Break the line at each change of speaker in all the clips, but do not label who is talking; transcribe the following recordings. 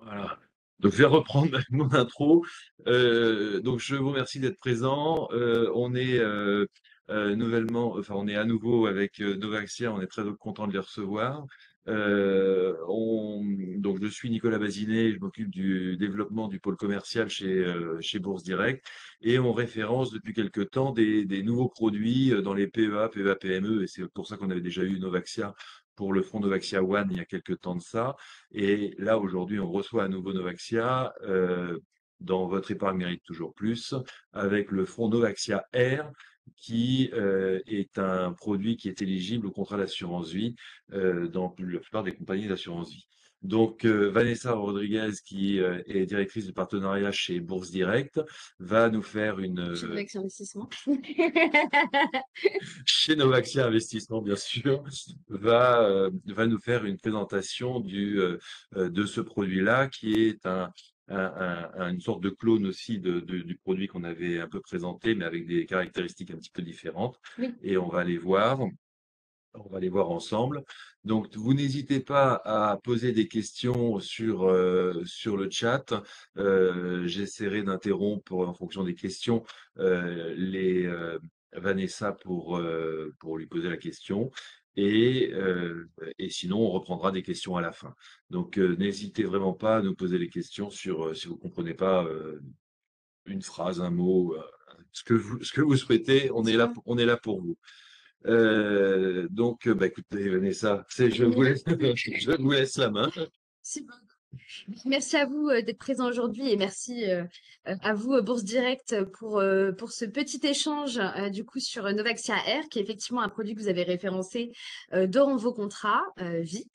Voilà. Donc, je vais reprendre mon intro. Donc, je vous remercie d'être présent. On est nouvellement, enfin, on est à nouveau avec Novaxia. On est très content de les recevoir. Donc, je suis Nicolas Bazinet. Je m'occupe du développement du pôle commercial chez Bourse Direct. Et on référence depuis quelque temps des nouveaux produits dans les PEA, PEA, PME. Et c'est pour ça qu'on avait déjà eu Novaxia pour le fonds Novaxia One il y a quelques temps de ça. Et là, aujourd'hui, on reçoit à nouveau Novaxia dans votre épargne mérite toujours plus avec le fonds Novaxia Air qui est un produit qui est éligible au contrat d'assurance vie dans la plupart des compagnies d'assurance vie. Donc, Vanessa Rodriguez, qui est directrice de partenariat chez Bourse Direct, va nous faire
Chez Novax Investissement.
chez Novaxia Investissement, bien sûr, va nous faire une présentation de ce produit-là, qui est une sorte de clone aussi du produit qu'on avait un peu présenté, mais avec des caractéristiques un petit peu différentes.
Oui.
Et on va les voir. On va les voir ensemble. Donc, vous n'hésitez pas à poser des questions sur le chat. J'essaierai d'interrompre en fonction des questions Vanessa pour lui poser la question. Et sinon, on reprendra des questions à la fin. Donc, n'hésitez vraiment pas à nous poser des questions si vous ne comprenez pas une phrase, un mot, ce que vous souhaitez.
Bien sûr.
On est là pour vous. Donc, bah, écoutez, Vanessa, je vous laisse, je vous laisse la main.
Super. Merci à vous d'être présent aujourd'hui et merci à vous, Bourse Direct, pour ce petit échange du coup sur Novaxia Air, qui est effectivement un produit que vous avez référencé dans vos contrats vie.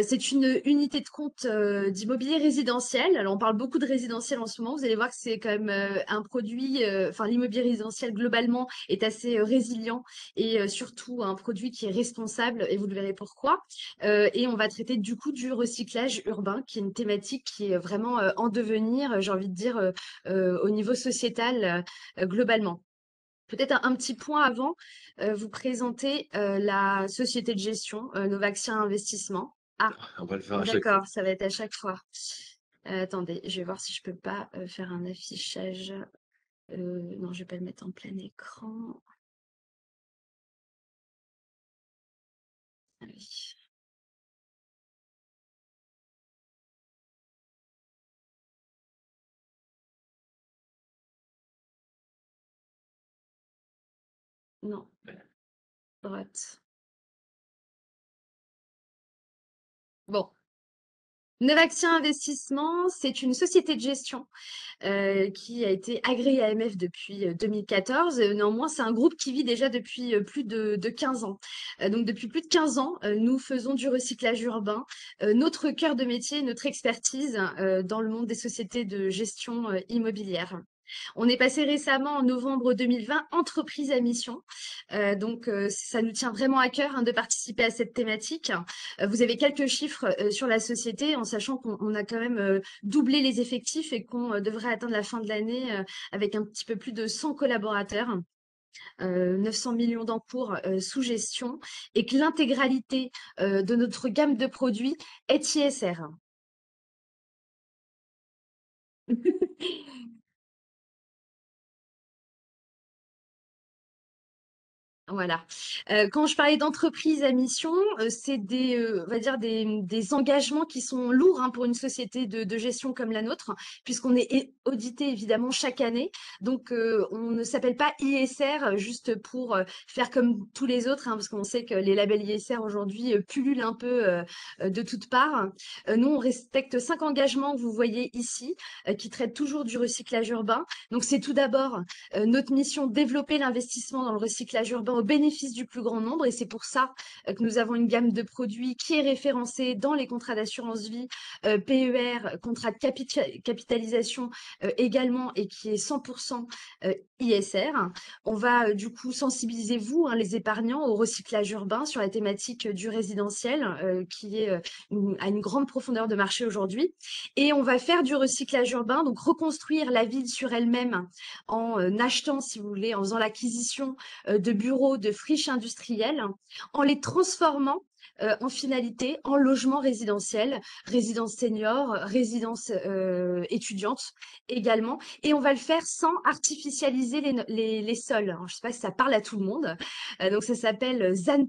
C'est une unité de compte d'immobilier résidentiel. Alors, on parle beaucoup de résidentiel en ce moment. Vous allez voir que c'est quand même un produit, enfin, l'immobilier résidentiel globalement est assez résilient et surtout un produit qui est responsable et vous le verrez pourquoi. Et on va traiter du coup du recyclage urbain, qui est une thématique qui est vraiment en devenir, j'ai envie de dire, au niveau sociétal globalement. Peut-être un petit point avant, vous présenter la société de gestion Novaxia Investissement. Ah,
On va le faire à chaque fois.
d'accord, ça va être à chaque fois. Attendez, je vais voir si je peux pas faire un affichage. Non, je vais pas le mettre en plein écran. Ah oui. Non, droite. Bon. Novaxia Investissement, c'est une société de gestion qui a été agréé AMF depuis 2014. Néanmoins, c'est un groupe qui vit déjà depuis plus de 15 ans. Donc, depuis plus de 15 ans, nous faisons du recyclage urbain. Notre cœur de métier, notre expertise dans le monde des sociétés de gestion immobilière. On est passé récemment en novembre 2020 entreprise à mission. Ça nous tient vraiment à cœur de participer à cette thématique. Vous avez quelques chiffres sur la société en sachant qu'on a quand même doublé les effectifs et qu'on devrait atteindre la fin de l'année avec un petit peu plus de 100 collaborateurs. 900 millions d'encours sous gestion et que l'intégralité de notre gamme de produits est ISR. Voilà. Quand je parlais d'entreprise à mission, c'est on va dire des engagements qui sont lourds, pour une société de gestion comme la nôtre, puisqu'on est audité évidemment chaque année. Donc, on ne s'appelle pas ISR juste pour faire comme tous les autres, parce qu'on sait que les labels ISR aujourd'hui pullulent un peu de toutes parts. Nous, on respecte 5 engagements que vous voyez ici, qui traitent toujours du recyclage urbain. Donc, c'est tout d'abord notre mission, développer l'investissement dans le recyclage urbain au bénéfice du plus grand nombre. Et c'est pour ça que nous avons une gamme de produits qui est référencée dans les contrats d'assurance vie, PER, contrat de capitalisation également, et qui est 100% ISR. On va du coup sensibiliser vous, les épargnants, au recyclage urbain sur la thématique du résidentiel, qui est à une grande profondeur de marché aujourd'hui. Et on va faire du recyclage urbain, donc reconstruire la ville sur elle-même en achetant, si vous voulez, en faisant l'acquisition de bureaux, de friches industrielles, en les transformant en finalité, en logement résidentiel, résidence senior, résidence étudiante également. Et on va le faire sans artificialiser les sols, hein. Je ne sais pas si ça parle à tout le monde. Donc ça s'appelle ZAN+.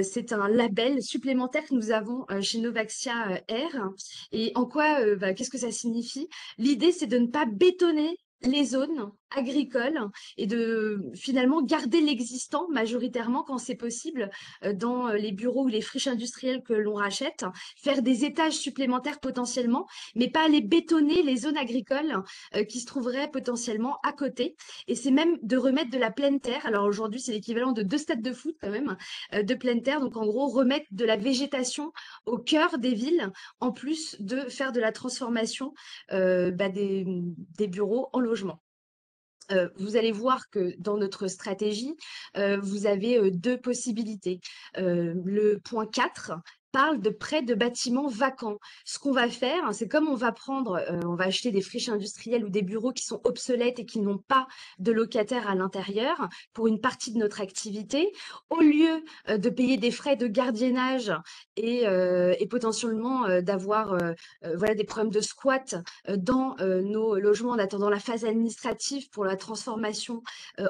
C'est un label supplémentaire que nous avons chez Novaxia R. Et en quoi, qu'est-ce que ça signifie? L'idée, c'est de ne pas bétonner les zones agricoles et de finalement garder l'existant majoritairement quand c'est possible dans les bureaux ou les friches industrielles que l'on rachète, faire des étages supplémentaires potentiellement, mais pas aller bétonner les zones agricoles qui se trouveraient potentiellement à côté. Et c'est même de remettre de la pleine terre. Alors aujourd'hui, c'est l'équivalent de 2 stades de foot quand même, de pleine terre. Donc en gros, remettre de la végétation au cœur des villes, en plus de faire de la transformation des bureaux en logement. Vous allez voir que dans notre stratégie, vous avez 2 possibilités. Le point 4 parle de prêt de bâtiments vacants. Ce qu'on va faire, hein, c'est comme on va acheter des friches industrielles ou des bureaux qui sont obsolètes et qui n'ont pas de locataires à l'intérieur pour une partie de notre activité. Au lieu, de payer des frais de gardiennage et potentiellement, d'avoir, voilà, des problèmes de squat, dans nos logements en attendant la phase administrative pour la transformation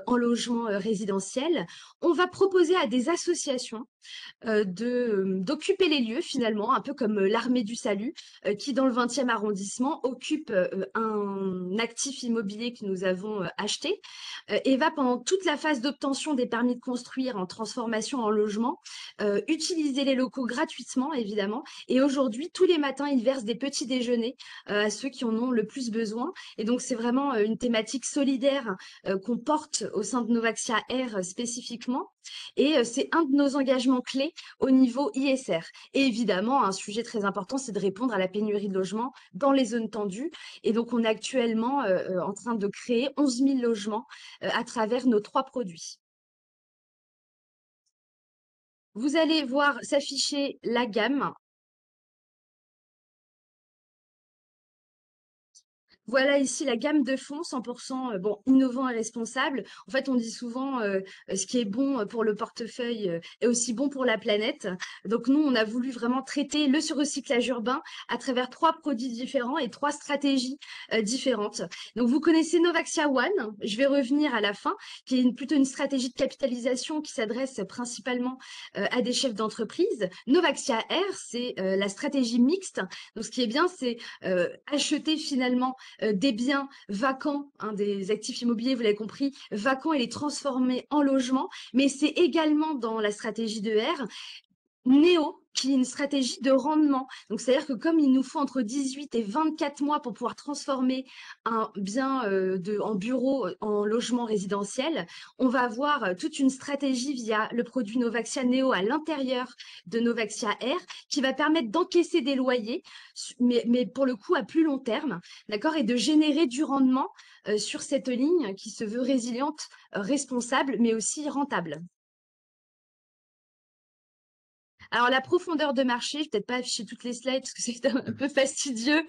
en logement résidentiel, on va proposer à des associations d'occuper les lieux finalement, un peu comme l'Armée du Salut, qui dans le 20e arrondissement occupe un actif immobilier que nous avons acheté et va pendant toute la phase d'obtention des permis de construire en transformation en logement, utiliser les locaux gratuitement évidemment. Et aujourd'hui, tous les matins, ils versent des petits déjeuners à ceux qui en ont le plus besoin. Et donc, c'est vraiment une thématique solidaire qu'on porte au sein de Novaxia R spécifiquement. Et c'est un de nos engagements clés au niveau ISR. Et évidemment, un sujet très important, c'est de répondre à la pénurie de logements dans les zones tendues. Et donc, on est actuellement en train de créer 11 000 logements à travers nos 3 produits. Vous allez voir s'afficher la gamme. Voilà ici la gamme de fonds 100% bon, innovant et responsable. En fait, on dit souvent ce qui est bon pour le portefeuille est aussi bon pour la planète. Donc nous, on a voulu vraiment traiter le recyclage urbain à travers 3 produits différents et 3 stratégies différentes. Donc vous connaissez Novaxia One, je vais revenir à la fin, qui est plutôt une stratégie de capitalisation qui s'adresse principalement à des chefs d'entreprise. Novaxia R, c'est la stratégie mixte. Donc ce qui est bien, c'est acheter finalement des biens vacants, hein, des actifs immobiliers, vous l'avez compris, vacants et les transformer en logements. Mais c'est également dans la stratégie de R Néo, qui est une stratégie de rendement. Donc, c'est-à-dire que comme il nous faut entre 18 et 24 mois pour pouvoir transformer un bien en bureau, en logement résidentiel, on va avoir toute une stratégie via le produit Novaxia Néo à l'intérieur de Novaxia R qui va permettre d'encaisser des loyers, mais pour le coup à plus long terme, d'accord, et de générer du rendement sur cette ligne qui se veut résiliente, responsable, mais aussi rentable. Alors la profondeur de marché, je vais peut-être pas afficher toutes les slides parce que c'est un peu fastidieux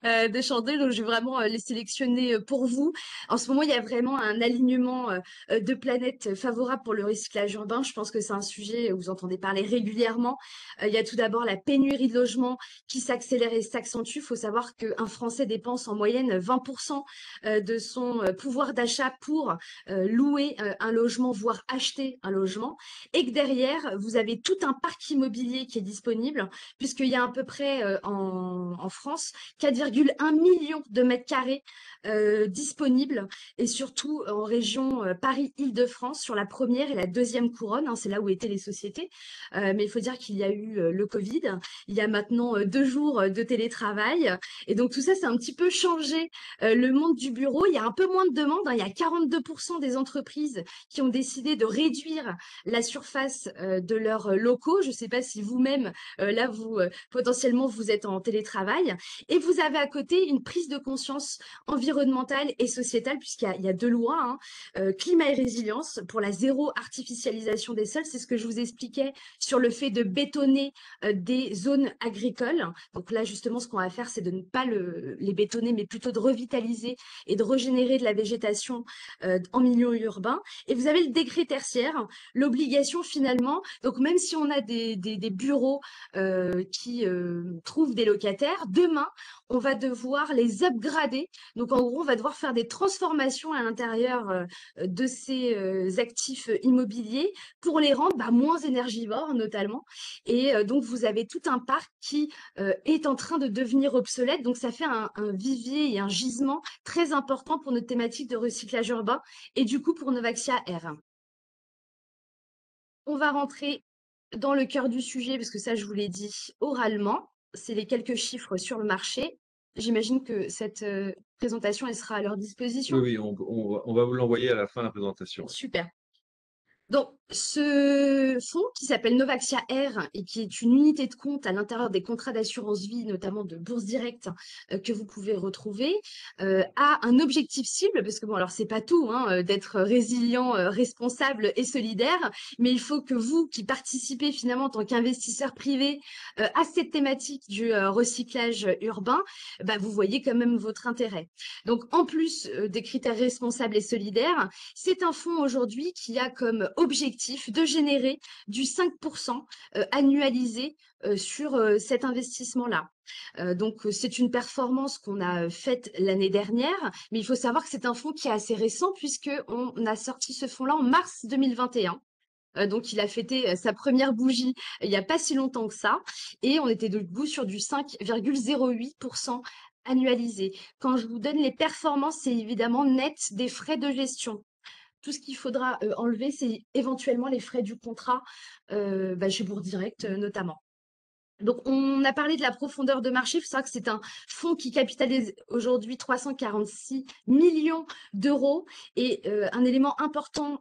de chanter, donc je vais vraiment les sélectionner pour vous. En ce moment, il y a vraiment un alignement de planètes favorable pour le recyclage urbain. Je pense que c'est un sujet où vous entendez parler régulièrement. Il y a tout d'abord la pénurie de logements qui s'accélère et s'accentue. Il faut savoir qu'un Français dépense en moyenne 20% de son pouvoir d'achat pour louer un logement, voire acheter un logement. Et que derrière, vous avez tout un parc immobilier qui est disponible, puisqu'il y a à peu près en France 4,1 millions de mètres carrés disponibles, et surtout en région Paris-Île-de-France, sur la première et la deuxième couronne, hein, c'est là où étaient les sociétés. Mais il faut dire qu'il y a eu le Covid, il y a maintenant 2 jours de télétravail, et donc tout ça, c'est un petit peu changé le monde du bureau. Il y a un peu moins de demandes, hein, il y a 42% des entreprises qui ont décidé de réduire la surface de leurs locaux. Je ne sais pas si vous-même, là, vous potentiellement, vous êtes en télétravail. Et vous avez à côté une prise de conscience environnementale et sociétale, il y a 2 lois, hein, climat et résilience pour la zéro artificialisation des sols. C'est ce que je vous expliquais sur le fait de bétonner des zones agricoles. Donc là, justement, ce qu'on va faire, c'est de ne pas les bétonner, mais plutôt de revitaliser et de régénérer de la végétation en milieu urbain. Et vous avez le décret tertiaire, l'obligation finalement, donc même si on a des des bureaux qui trouvent des locataires. Demain, on va devoir les upgrader. Donc, en gros, on va devoir faire des transformations à l'intérieur de ces actifs immobiliers pour les rendre moins énergivores, notamment. Et donc, vous avez tout un parc qui est en train de devenir obsolète. Donc, ça fait un vivier et un gisement très important pour notre thématique de recyclage urbain et du coup pour Novaxia R. On va rentrer dans le cœur du sujet parce que ça, je vous l'ai dit oralement. C'est les quelques chiffres sur le marché. J'imagine que cette présentation, elle sera à leur
Oui,
disposition.
oui, on va vous l'envoyer à la fin de la présentation. Ouais.
Super. Donc, ce fonds qui s'appelle Novaxia R et qui est une unité de compte à l'intérieur des contrats d'assurance vie, notamment de Bourse Directe, que vous pouvez retrouver, a un objectif cible, parce que bon, alors c'est pas tout, hein, d'être résilient, responsable et solidaire, mais il faut que vous, qui participez finalement en tant qu'investisseur privé à cette thématique du recyclage urbain, vous voyez quand même votre intérêt. Donc, en plus des critères responsables et solidaires, c'est un fonds aujourd'hui qui a comme objectif de générer du 5% annualisé sur cet investissement-là. Donc, c'est une performance qu'on a faite l'année dernière, mais il faut savoir que c'est un fonds qui est assez récent puisqu'on a sorti ce fonds-là en mars 2021. Donc, il a fêté sa première bougie il n'y a pas si longtemps que ça. Et on était debout sur du 5,08% annualisé. Quand je vous donne les performances, c'est évidemment net des frais de gestion. Tout ce qu'il faudra enlever, c'est éventuellement les frais du contrat chez Bourse Direct notamment. Donc, on a parlé de la profondeur de marché. Il faut savoir que c'est un fonds qui capitalise aujourd'hui 346 millions d'euros. Et un élément important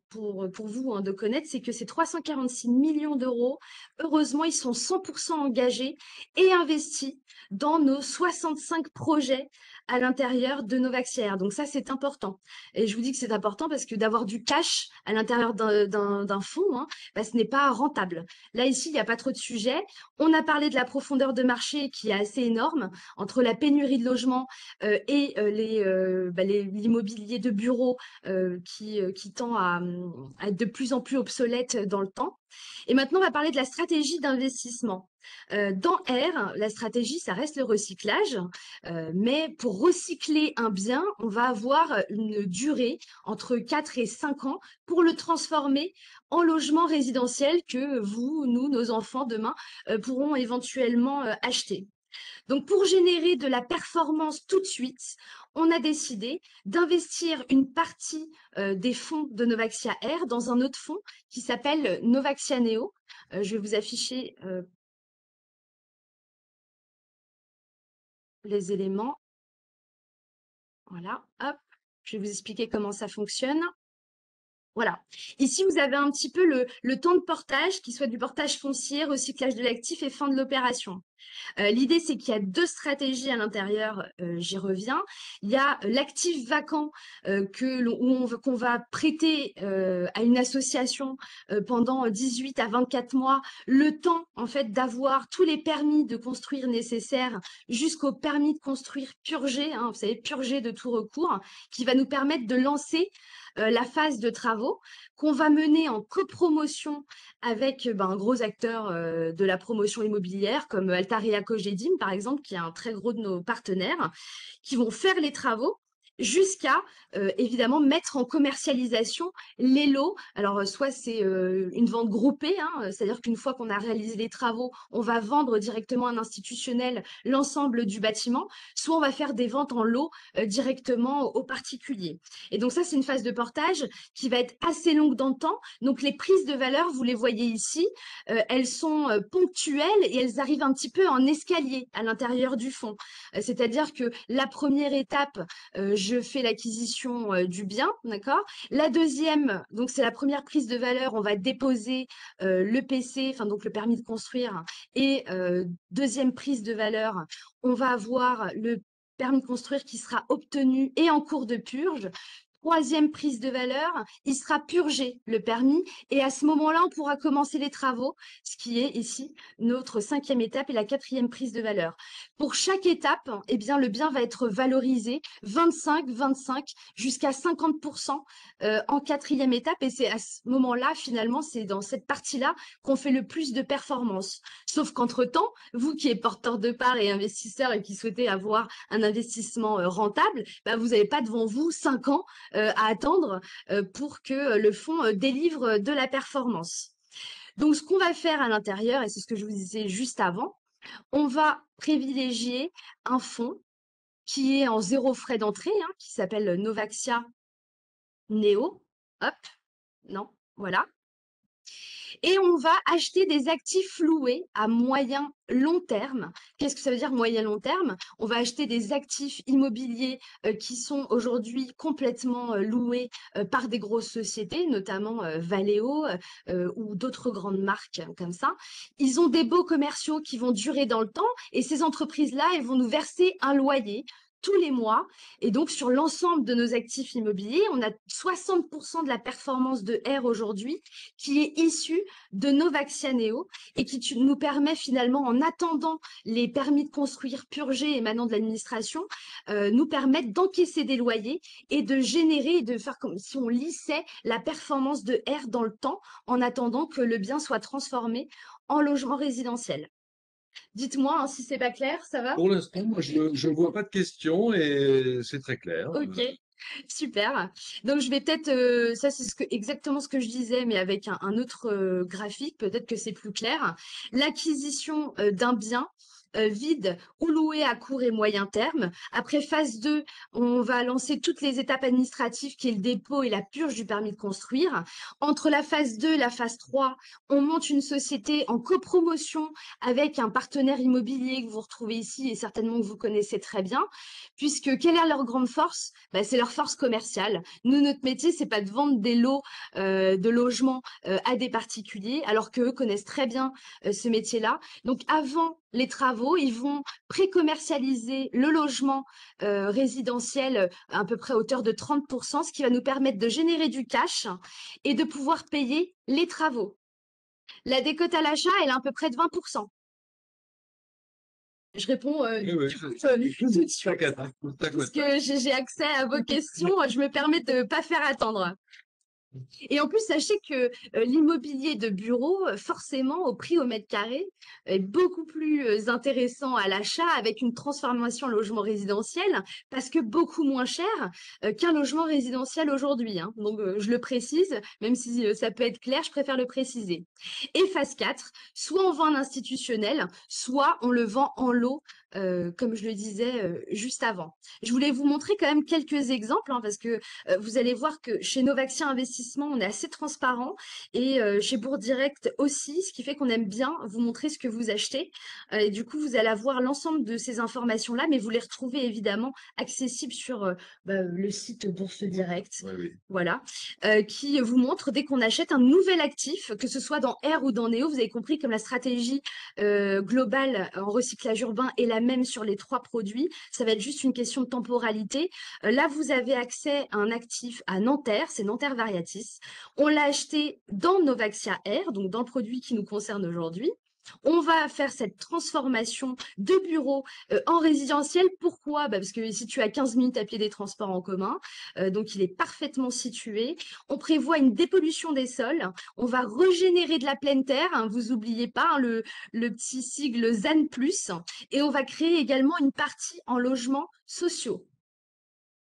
pour vous de connaître, c'est que ces 346 millions d'euros, heureusement, ils sont 100% engagés et investis dans nos 65 projets à l'intérieur de Novaxia. Donc ça, c'est important. Et je vous dis que c'est important parce que d'avoir du cash à l'intérieur d'un fonds, ce n'est pas rentable. Là, ici, il n'y a pas trop de sujets. On a parlé de la profondeur de marché qui est assez énorme entre la pénurie de logements et l'immobilier de bureau qui tend à être de plus en plus obsolète dans le temps. Et maintenant, on va parler de la stratégie d'investissement. Dans R, la stratégie, ça reste le recyclage, mais pour recycler un bien, on va avoir une durée entre 4 et 5 ans pour le transformer en logement résidentiel que vous, nous, nos enfants, demain, pourront éventuellement acheter. Donc, pour générer de la performance tout de suite, on a décidé d'investir une partie des fonds de Novaxia R dans un autre fonds qui s'appelle Novaxia Neo. Je vais vous afficher les éléments. Voilà, hop, je vais vous expliquer comment ça fonctionne. Voilà. Ici, vous avez un petit peu le temps de portage, qui soit du portage foncier, recyclage de l'actif et fin de l'opération. L'idée, c'est qu'il y a deux stratégies à l'intérieur, j'y reviens. Il y a l'actif vacant qu'on va prêter à une association pendant 18 à 24 mois, le temps en fait d'avoir tous les permis de construire nécessaires jusqu'au permis de construire purgé, vous savez, purgé de tout recours, qui va nous permettre de lancer la phase de travaux qu'on va mener en copromotion avec un gros acteur de la promotion immobilière comme Altaria Cogedim, par exemple, qui est un très gros de nos partenaires, qui vont faire les travaux jusqu'à évidemment mettre en commercialisation les lots. Alors soit c'est une vente groupée, c'est-à-dire qu'une fois qu'on a réalisé les travaux, on va vendre directement à un institutionnel l'ensemble du bâtiment, soit on va faire des ventes en lots directement aux particuliers. Et donc ça, c'est une phase de portage qui va être assez longue dans le temps. Donc les prises de valeur, vous les voyez ici, elles sont ponctuelles et elles arrivent un petit peu en escalier à l'intérieur du fonds. C'est-à-dire que la première étape, je fais l'acquisition du bien, d'accord. La deuxième, donc c'est la première prise de valeur, on va déposer le PC, enfin donc le permis de construire, et deuxième prise de valeur, on va avoir le permis de construire qui sera obtenu et en cours de purge. troisième prise de valeur, il sera purgé, le permis, et à ce moment-là, on pourra commencer les travaux, ce qui est ici notre cinquième étape et la quatrième prise de valeur. Pour chaque étape, eh bien, le bien va être valorisé 25, 25 jusqu'à 50% en quatrième étape, et c'est à ce moment-là, finalement, c'est dans cette partie-là qu'on fait le plus de performance. Sauf qu'entre-temps, vous qui êtes porteur de parts et investisseur et qui souhaitez avoir un investissement rentable, bah, vous n'avez pas devant vous 5 ans à attendre pour que le fonds délivre de la performance. Donc, ce qu'on va faire à l'intérieur, et c'est ce que je vous disais juste avant, on va privilégier un fonds qui est en zéro frais d'entrée, hein, qui s'appelle Novaxia Neo. Hop, non, voilà. Et on va acheter des actifs loués à moyen long terme. Qu'est-ce que ça veut dire moyen long terme? On va acheter des actifs immobiliers qui sont aujourd'hui complètement loués par des grosses sociétés, notamment Valeo ou d'autres grandes marques comme ça. Ils ont des baux commerciaux qui vont durer dans le temps et ces entreprises-là, elles vont nous verser un loyer tous les mois. Et donc, sur l'ensemble de nos actifs immobiliers, on a 60% de la performance de R aujourd'hui qui est issue de Novaxia Neo et qui nous permet finalement, en attendant les permis de construire purgés émanant de l'administration, nous permettent d'encaisser des loyers et de générer et de faire comme si on lissait la performance de R dans le temps en attendant que le bien soit transformé en logement résidentiel. Dites-moi hein, si c'est pas clair, ça va?
Pour l'instant, moi, je ne vois pas de questions et c'est très clair.
Ok, super. Donc je vais peut-être, ça c'est exactement ce que je disais, mais avec un autre graphique, peut-être que c'est plus clair. L'acquisition d'un bien vide ou loué à court et moyen terme. Après phase 2, on va lancer toutes les étapes administratives qui est le dépôt et la purge du permis de construire. Entre la phase 2 et la phase 3, on monte une société en copromotion avec un partenaire immobilier que vous retrouvez ici et certainement que vous connaissez très bien, puisque quelle est leur grande force? Bah, c'est leur force commerciale. Nous, notre métier, c'est pas de vendre des lots de logements à des particuliers, alors qu'eux connaissent très bien ce métier-là. Donc, avant les travaux, ils vont pré-commercialiser le logement résidentiel à peu près à hauteur de 30%, ce qui va nous permettre de générer du cash et de pouvoir payer les travaux. La décote à l'achat, elle est à peu près de 20%. Je réponds
Oui, oui,
parce que j'ai accès à vos questions, je me permets de ne pas faire attendre. Et en plus, sachez que l'immobilier de bureau, forcément, au prix au mètre carré, est beaucoup plus intéressant à l'achat avec une transformation en logement résidentiel parce que beaucoup moins cher qu'un logement résidentiel aujourd'hui. Hein. Donc, je le précise, même si ça peut être clair, je préfère le préciser. Et phase 4, soit on vend un institutionnel, soit on le vend en lot, comme je le disais juste avant. Je voulais vous montrer quand même quelques exemples, hein, parce que vous allez voir que chez Novaxia Investissement, on est assez transparent et chez Bourdirect aussi, ce qui fait qu'on aime bien vous montrer ce que vous achetez. Et du coup, vous allez avoir l'ensemble de ces informations-là, mais vous les retrouvez évidemment accessibles sur le site Bourse Direct.
Oui, oui.
Voilà, qui vous montre dès qu'on achète un nouvel actif, que ce soit dans R ou dans Néo, vous avez compris comme la stratégie globale en recyclage urbain est la même sur les 3 produits. Ça va être juste une question de temporalité. Là, vous avez accès à un actif à Nanterre, c'est Nanterre Variatis. On l'a acheté dans Novaxia R, donc dans le produit qui nous concerne aujourd'hui. On va faire cette transformation de bureau en résidentiel. Pourquoi? Parce que ici, tu as 15 minutes à pied des transports en commun, donc il est parfaitement situé. On prévoit une dépollution des sols. On va régénérer de la pleine terre, hein, vous n'oubliez pas hein, le petit sigle ZAN+, et on va créer également une partie en logements sociaux.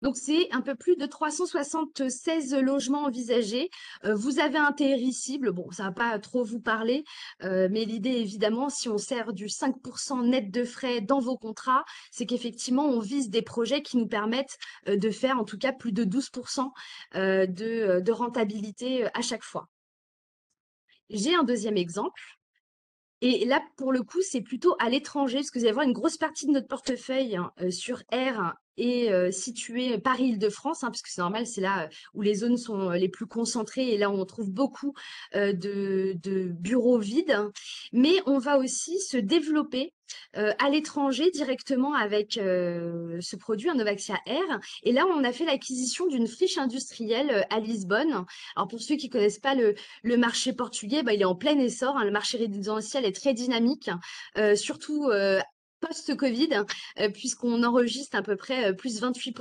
Donc, c'est un peu plus de 376 logements envisagés. Vous avez un TRI cible. Bon, ça va pas trop vous parler, mais l'idée, évidemment, si on sert du 5% net de frais dans vos contrats, c'est qu'effectivement, on vise des projets qui nous permettent de faire en tout cas plus de 12% de rentabilité à chaque fois. J'ai un deuxième exemple. Et là, pour le coup, c'est plutôt à l'étranger, parce que vous allez voir une grosse partie de notre portefeuille hein, sur R est située Paris-Île-de-France, hein, parce que c'est normal, c'est là où les zones sont les plus concentrées et là où on trouve beaucoup de bureaux vides. Mais on va aussi se développer à l'étranger directement avec, ce produit, un Novaxia Air. Et là, on a fait l'acquisition d'une friche industrielle, à Lisbonne. Alors pour ceux qui connaissent pas le marché portugais, bah, il est en plein essor, hein. Le marché résidentiel est très dynamique, surtout, post-Covid, puisqu'on enregistre à peu près, plus 28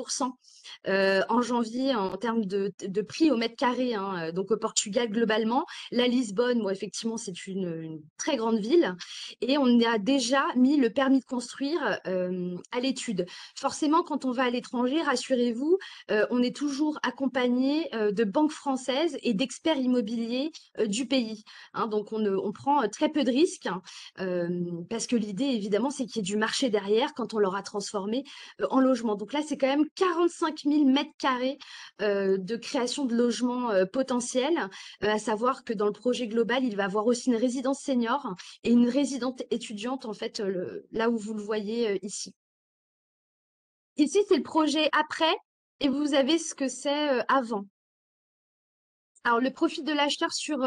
en janvier en termes de prix au mètre carré, hein, donc au Portugal globalement. La Lisbonne, bon, effectivement, c'est une très grande ville et on a déjà mis le permis de construire à l'étude. Forcément, quand on va à l'étranger, rassurez-vous, on est toujours accompagné de banques françaises et d'experts immobiliers du pays, hein. Donc on prend très peu de risques, hein, parce que l'idée, évidemment, c'est qu'il y ait du marché derrière quand on l'aura transformé en logement. Donc là, c'est quand même 45 000 mètres carrés de création de logements potentiels, à savoir que dans le projet global, il va y avoir aussi une résidence senior et une résidente étudiante, en fait, là où vous le voyez ici. Ici, c'est le projet après et vous avez ce que c'est avant. Alors, le profil de l'acheteur sur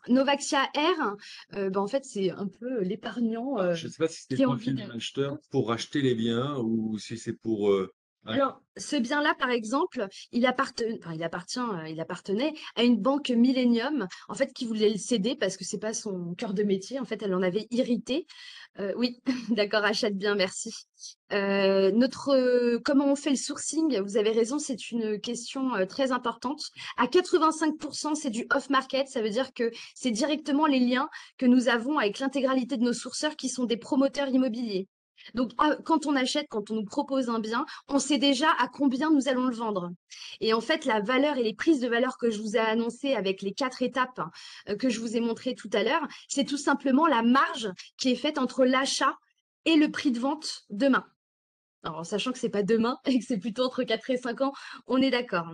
Novaxia Air, ben, en fait, c'est un peu l'épargnant
Ah, je ne sais pas si c'était le
qui a envie
profil
de.
de l'acheteur pour racheter les biens ou si c'est pour... ouais.
Alors, ce bien-là, par exemple, il appartenait à une banque Millennium, en fait, qui voulait le céder parce que c'est pas son cœur de métier. En fait, elle en avait irrité. Oui, d'accord, achète bien, merci. Comment on fait le sourcing? Vous avez raison, c'est une question très importante. À 85%, c'est du off-market, ça veut dire que c'est directement les liens que nous avons avec l'intégralité de nos sourceurs qui sont des promoteurs immobiliers. Donc, quand on achète, quand on nous propose un bien, on sait déjà à combien nous allons le vendre. Et en fait, la valeur et les prises de valeur que je vous ai annoncées avec les 4 étapes que je vous ai montrées tout à l'heure, c'est tout simplement la marge qui est faite entre l'achat et le prix de vente demain. Alors, en sachant que c'est pas demain et que c'est plutôt entre 4 et 5 ans, on est d'accord.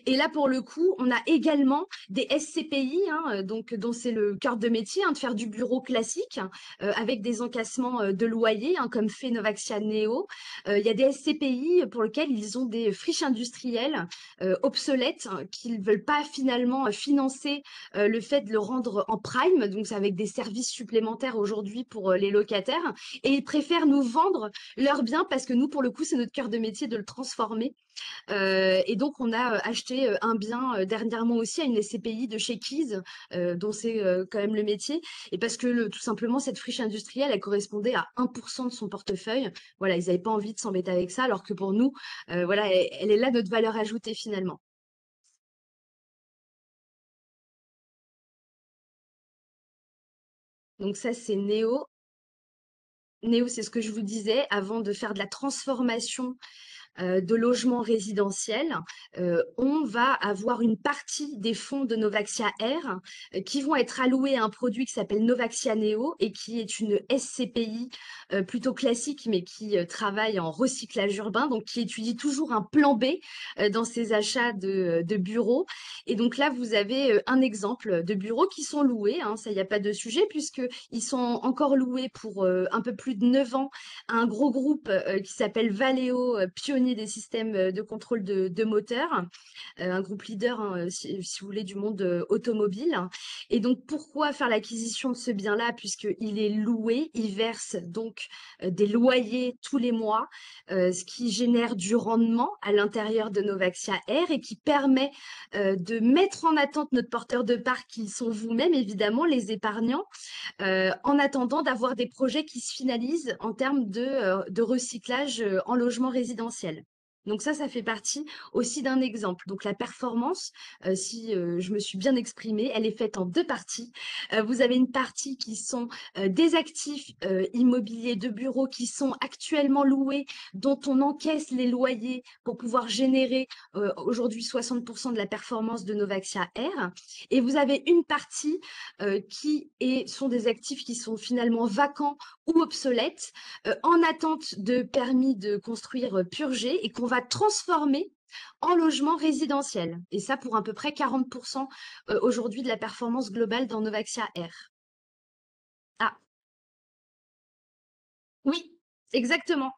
Et là, pour le coup, on a également des SCPI, hein, donc, dont c'est le cœur de métier, hein, de faire du bureau classique, avec des encassements de loyer, hein, comme fait Novaxia Neo. Il y a des SCPI pour lesquels ils ont des friches industrielles obsolètes, hein, qu'ils ne veulent pas finalement financer le fait de le rendre en prime, donc c'est avec des services supplémentaires aujourd'hui pour les locataires. Et ils préfèrent nous vendre leurs biens parce que nous, pour le coup, c'est notre cœur de métier de le transformer. Et donc, on a acheté un bien dernièrement aussi à une SCPI de chez Keys, dont c'est quand même le métier. Et parce que tout simplement, cette friche industrielle, elle correspondait à 1% de son portefeuille. Voilà, ils n'avaient pas envie de s'embêter avec ça, alors que pour nous, voilà, elle est là notre valeur ajoutée finalement. Donc ça, c'est Néo. Néo, c'est ce que je vous disais, avant de faire de la transformation de logements résidentiels, on va avoir une partie des fonds de Novaxia Air qui vont être alloués à un produit qui s'appelle Novaxia Neo et qui est une SCPI plutôt classique, mais qui travaille en recyclage urbain, donc qui étudie toujours un plan B dans ses achats de bureaux. Et donc là, vous avez un exemple de bureaux qui sont loués, hein, ça, il n'y a pas de sujet, puisqu'ils sont encore loués pour un peu plus de 9 ans à un gros groupe qui s'appelle Valeo, pionnier des systèmes de contrôle de moteur, un groupe leader, hein, si vous voulez, du monde automobile. Et donc, pourquoi faire l'acquisition de ce bien-là? Puisqu'il est loué, il verse donc des loyers tous les mois, ce qui génère du rendement à l'intérieur de Novaxia Air et qui permet de mettre en attente notre porteur de parc, qui sont vous-même, évidemment, les épargnants, en attendant d'avoir des projets qui se finalisent en termes de recyclage en logement résidentiel. Donc ça fait partie aussi d'un exemple. Donc la performance, si je me suis bien exprimée, elle est faite en deux parties. Vous avez une partie qui sont des actifs immobiliers de bureaux qui sont actuellement loués, dont on encaisse les loyers pour pouvoir générer aujourd'hui 60% de la performance de Novaxia Air. Et vous avez une partie sont des actifs qui sont finalement vacants ou obsolètes, en attente de permis de construire purgés et qu'on va transformer en logement résidentiel. Et ça pour à peu près 40% aujourd'hui de la performance globale dans Novaxia Air. Ah, oui, exactement.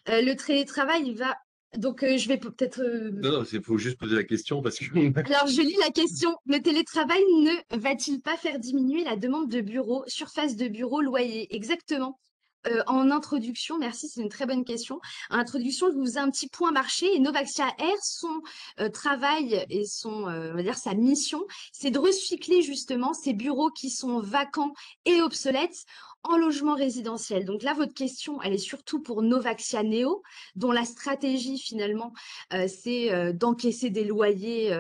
Le télétravail va Donc, je vais peut-être,
Non, non, il faut juste poser la question parce que
alors je lis la question. Le télétravail ne va-t-il pas faire diminuer la demande de bureaux, surface de bureau, loyer? Exactement. En introduction, merci, c'est une très bonne question. En introduction, je vous faisais un petit point marché et Novaxia Air, son travail et son, on va dire sa mission, c'est de recycler justement ces bureaux qui sont vacants et obsolètes en logement résidentiel. Donc là, votre question, elle est surtout pour Novaxia Neo, dont la stratégie finalement, c'est d'encaisser des loyers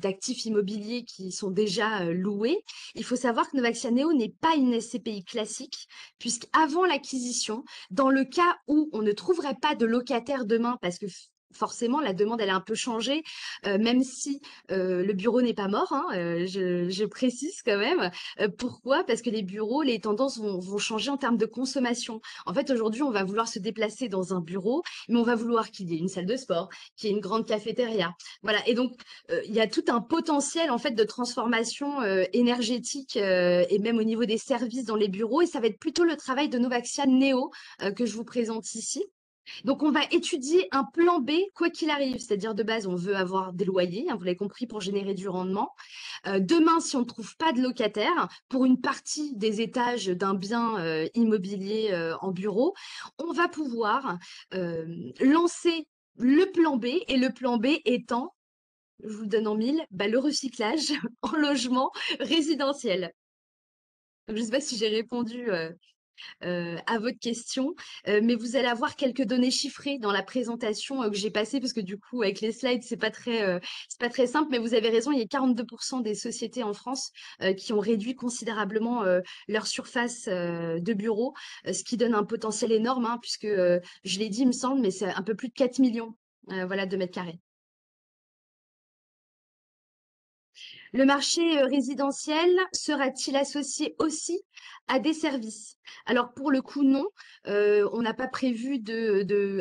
d'actifs immobiliers qui sont déjà loués. Il faut savoir que Novaxia Neo n'est pas une SCPI classique, puisqu'avant l'acquisition, dans le cas où on ne trouverait pas de locataire demain, parce que forcément la demande elle a un peu changé, même si le bureau n'est pas mort, hein, je précise quand même. Pourquoi? Parce que les bureaux, les tendances vont changer en termes de consommation. En fait, aujourd'hui, on va vouloir se déplacer dans un bureau, mais on va vouloir qu'il y ait une salle de sport, qu'il y ait une grande cafétéria. Voilà. Et donc, il y a tout un potentiel en fait de transformation énergétique et même au niveau des services dans les bureaux. Et ça va être plutôt le travail de Novaxia Neo que je vous présente ici. Donc, on va étudier un plan B, quoi qu'il arrive. C'est-à-dire, de base, on veut avoir des loyers, hein, vous l'avez compris, pour générer du rendement. Demain, si on ne trouve pas de locataire pour une partie des étages d'un bien immobilier en bureau, on va pouvoir lancer le plan B. Et le plan B étant, je vous le donne en mille, bah, le recyclage en logement résidentiel. Donc, je ne sais pas si j'ai répondu à votre question, mais vous allez avoir quelques données chiffrées dans la présentation que j'ai passée, parce que du coup, avec les slides, c'est pas très simple, mais vous avez raison, il y a 42% des sociétés en France qui ont réduit considérablement leur surface de bureau, ce qui donne un potentiel énorme, hein, puisque je l'ai dit, il me semble, mais c'est un peu plus de 4 millions voilà, de mètres carrés. Le marché résidentiel sera-t-il associé aussi à des services? Alors pour le coup, non. On n'a pas prévu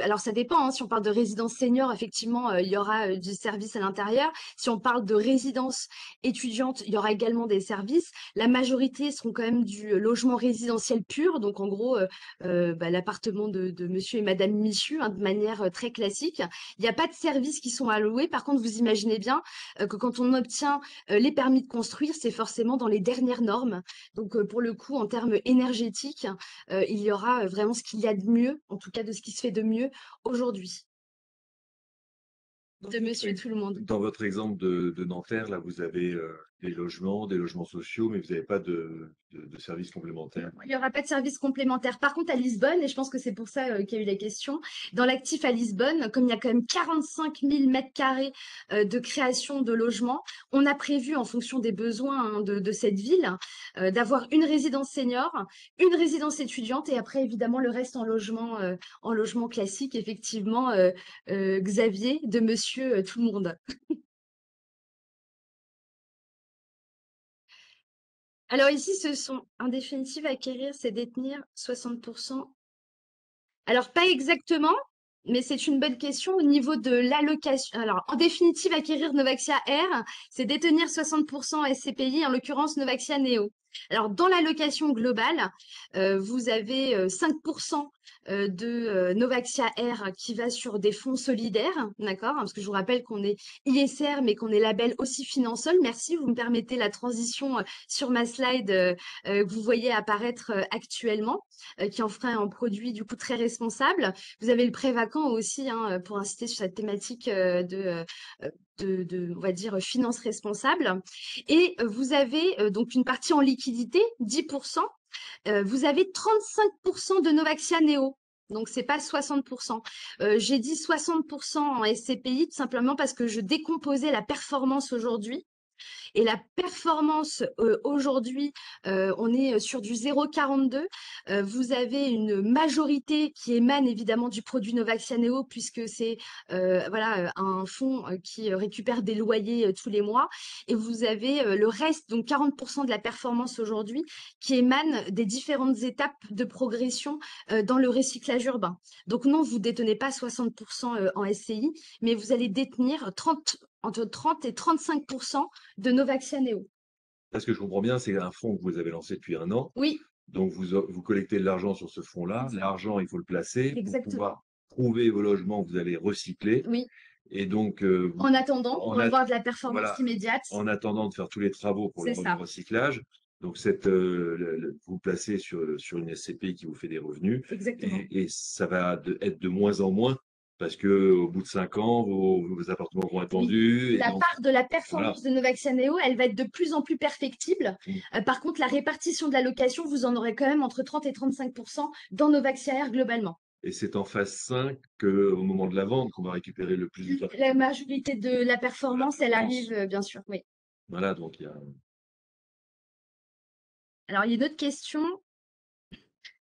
alors ça dépend, hein, si on parle de résidence senior, effectivement, il y aura du service à l'intérieur. Si on parle de résidence étudiante, il y aura également des services. La majorité seront quand même du logement résidentiel pur, donc en gros, bah, l'appartement de monsieur et madame Michu, hein, de manière très classique. Il n'y a pas de services qui sont alloués. Par contre, vous imaginez bien que quand on obtient les permis de construire, c'est forcément dans les dernières normes. Donc, pour le coup, en termes énergétiques, il y aura vraiment ce qu'il y a de mieux, en tout cas de ce qui se fait de mieux aujourd'hui, de monsieur
oui,
tout le monde.
dans votre exemple de Nanterre, là, vous avez des logements sociaux, mais vous n'avez pas de services complémentaires.
Il n'y aura pas de service complémentaire. Par contre, à Lisbonne, et je pense que c'est pour ça qu'il y a eu la question, dans l'actif à Lisbonne, comme il y a quand même 45 000 mètres carrés de création de logements, on a prévu, en fonction des besoins hein, de cette ville, d'avoir une résidence senior, une résidence étudiante et après, évidemment, le reste en logement classique, effectivement, Xavier, de monsieur tout le monde. Alors ici, ce sont, en définitive, acquérir, c'est détenir 60%. Alors, pas exactement, mais c'est une bonne question au niveau de l'allocation. Alors, en définitive, acquérir Novaxia Air, c'est détenir 60% SCPI, en l'occurrence Novaxia Neo. Alors, dans l'allocation globale, vous avez 5% de Novaxia Air qui va sur des fonds solidaires, d'accord? Parce que je vous rappelle qu'on est ISR, mais qu'on est label aussi Finansol. Merci, vous me permettez la transition sur ma slide que vous voyez apparaître actuellement qui en ferait un produit du coup très responsable. Vous avez le prêt vacant aussi, hein, pour inciter sur cette thématique on va dire, finances responsables. Et vous avez donc une partie en liquidité, 10%. Vous avez 35% de Novaxia Neo. Donc, c'est pas 60%. J'ai dit 60% en SCPI tout simplement parce que je décomposais la performance aujourd'hui. Et la performance aujourd'hui, on est sur du 0,42. Vous avez une majorité qui émane évidemment du produit Novaxia Neo puisque c'est voilà, un fonds qui récupère des loyers tous les mois. Et vous avez le reste, donc 40% de la performance aujourd'hui, qui émane des différentes étapes de progression dans le recyclage urbain. Donc non, vous détenez pas 60% en SCI, mais vous allez détenir entre 30 et 35% de Novaxia Neo.
Parce que je comprends bien, c'est un fonds que vous avez lancé depuis un an.
Oui,
Donc, vous collectez de l'argent sur ce fonds-là. L'argent, il faut le placer pour pouvoir
exactement.
trouver vos logements que vous allez recycler.
Oui.
Et donc,
En attendant, pour
en a
avoir de la performance
voilà,
immédiate,
en attendant de faire tous les travaux pour
c'est
le
ça,
recyclage, donc vous placez sur une SCPI qui vous fait des revenus
exactement.
et ça va être de moins en moins parce qu'au bout de 5 ans, vos appartements vont être
Oui.
vendus et
La
donc
part de la
voilà.
performance de Novaxia Neo, elle va être de plus en plus perfectible.
Mmh.
Par contre, la répartition de la location, vous en aurez quand même entre 30 et 35 dans Novaxia Air globalement.
Et c'est en phase 5 qu'au moment de la vente qu'on va récupérer le plus de
La majorité de la
de la
performance, elle arrive,
performance.
bien sûr, oui.
Voilà, donc il y a
Alors, il y a une autre question.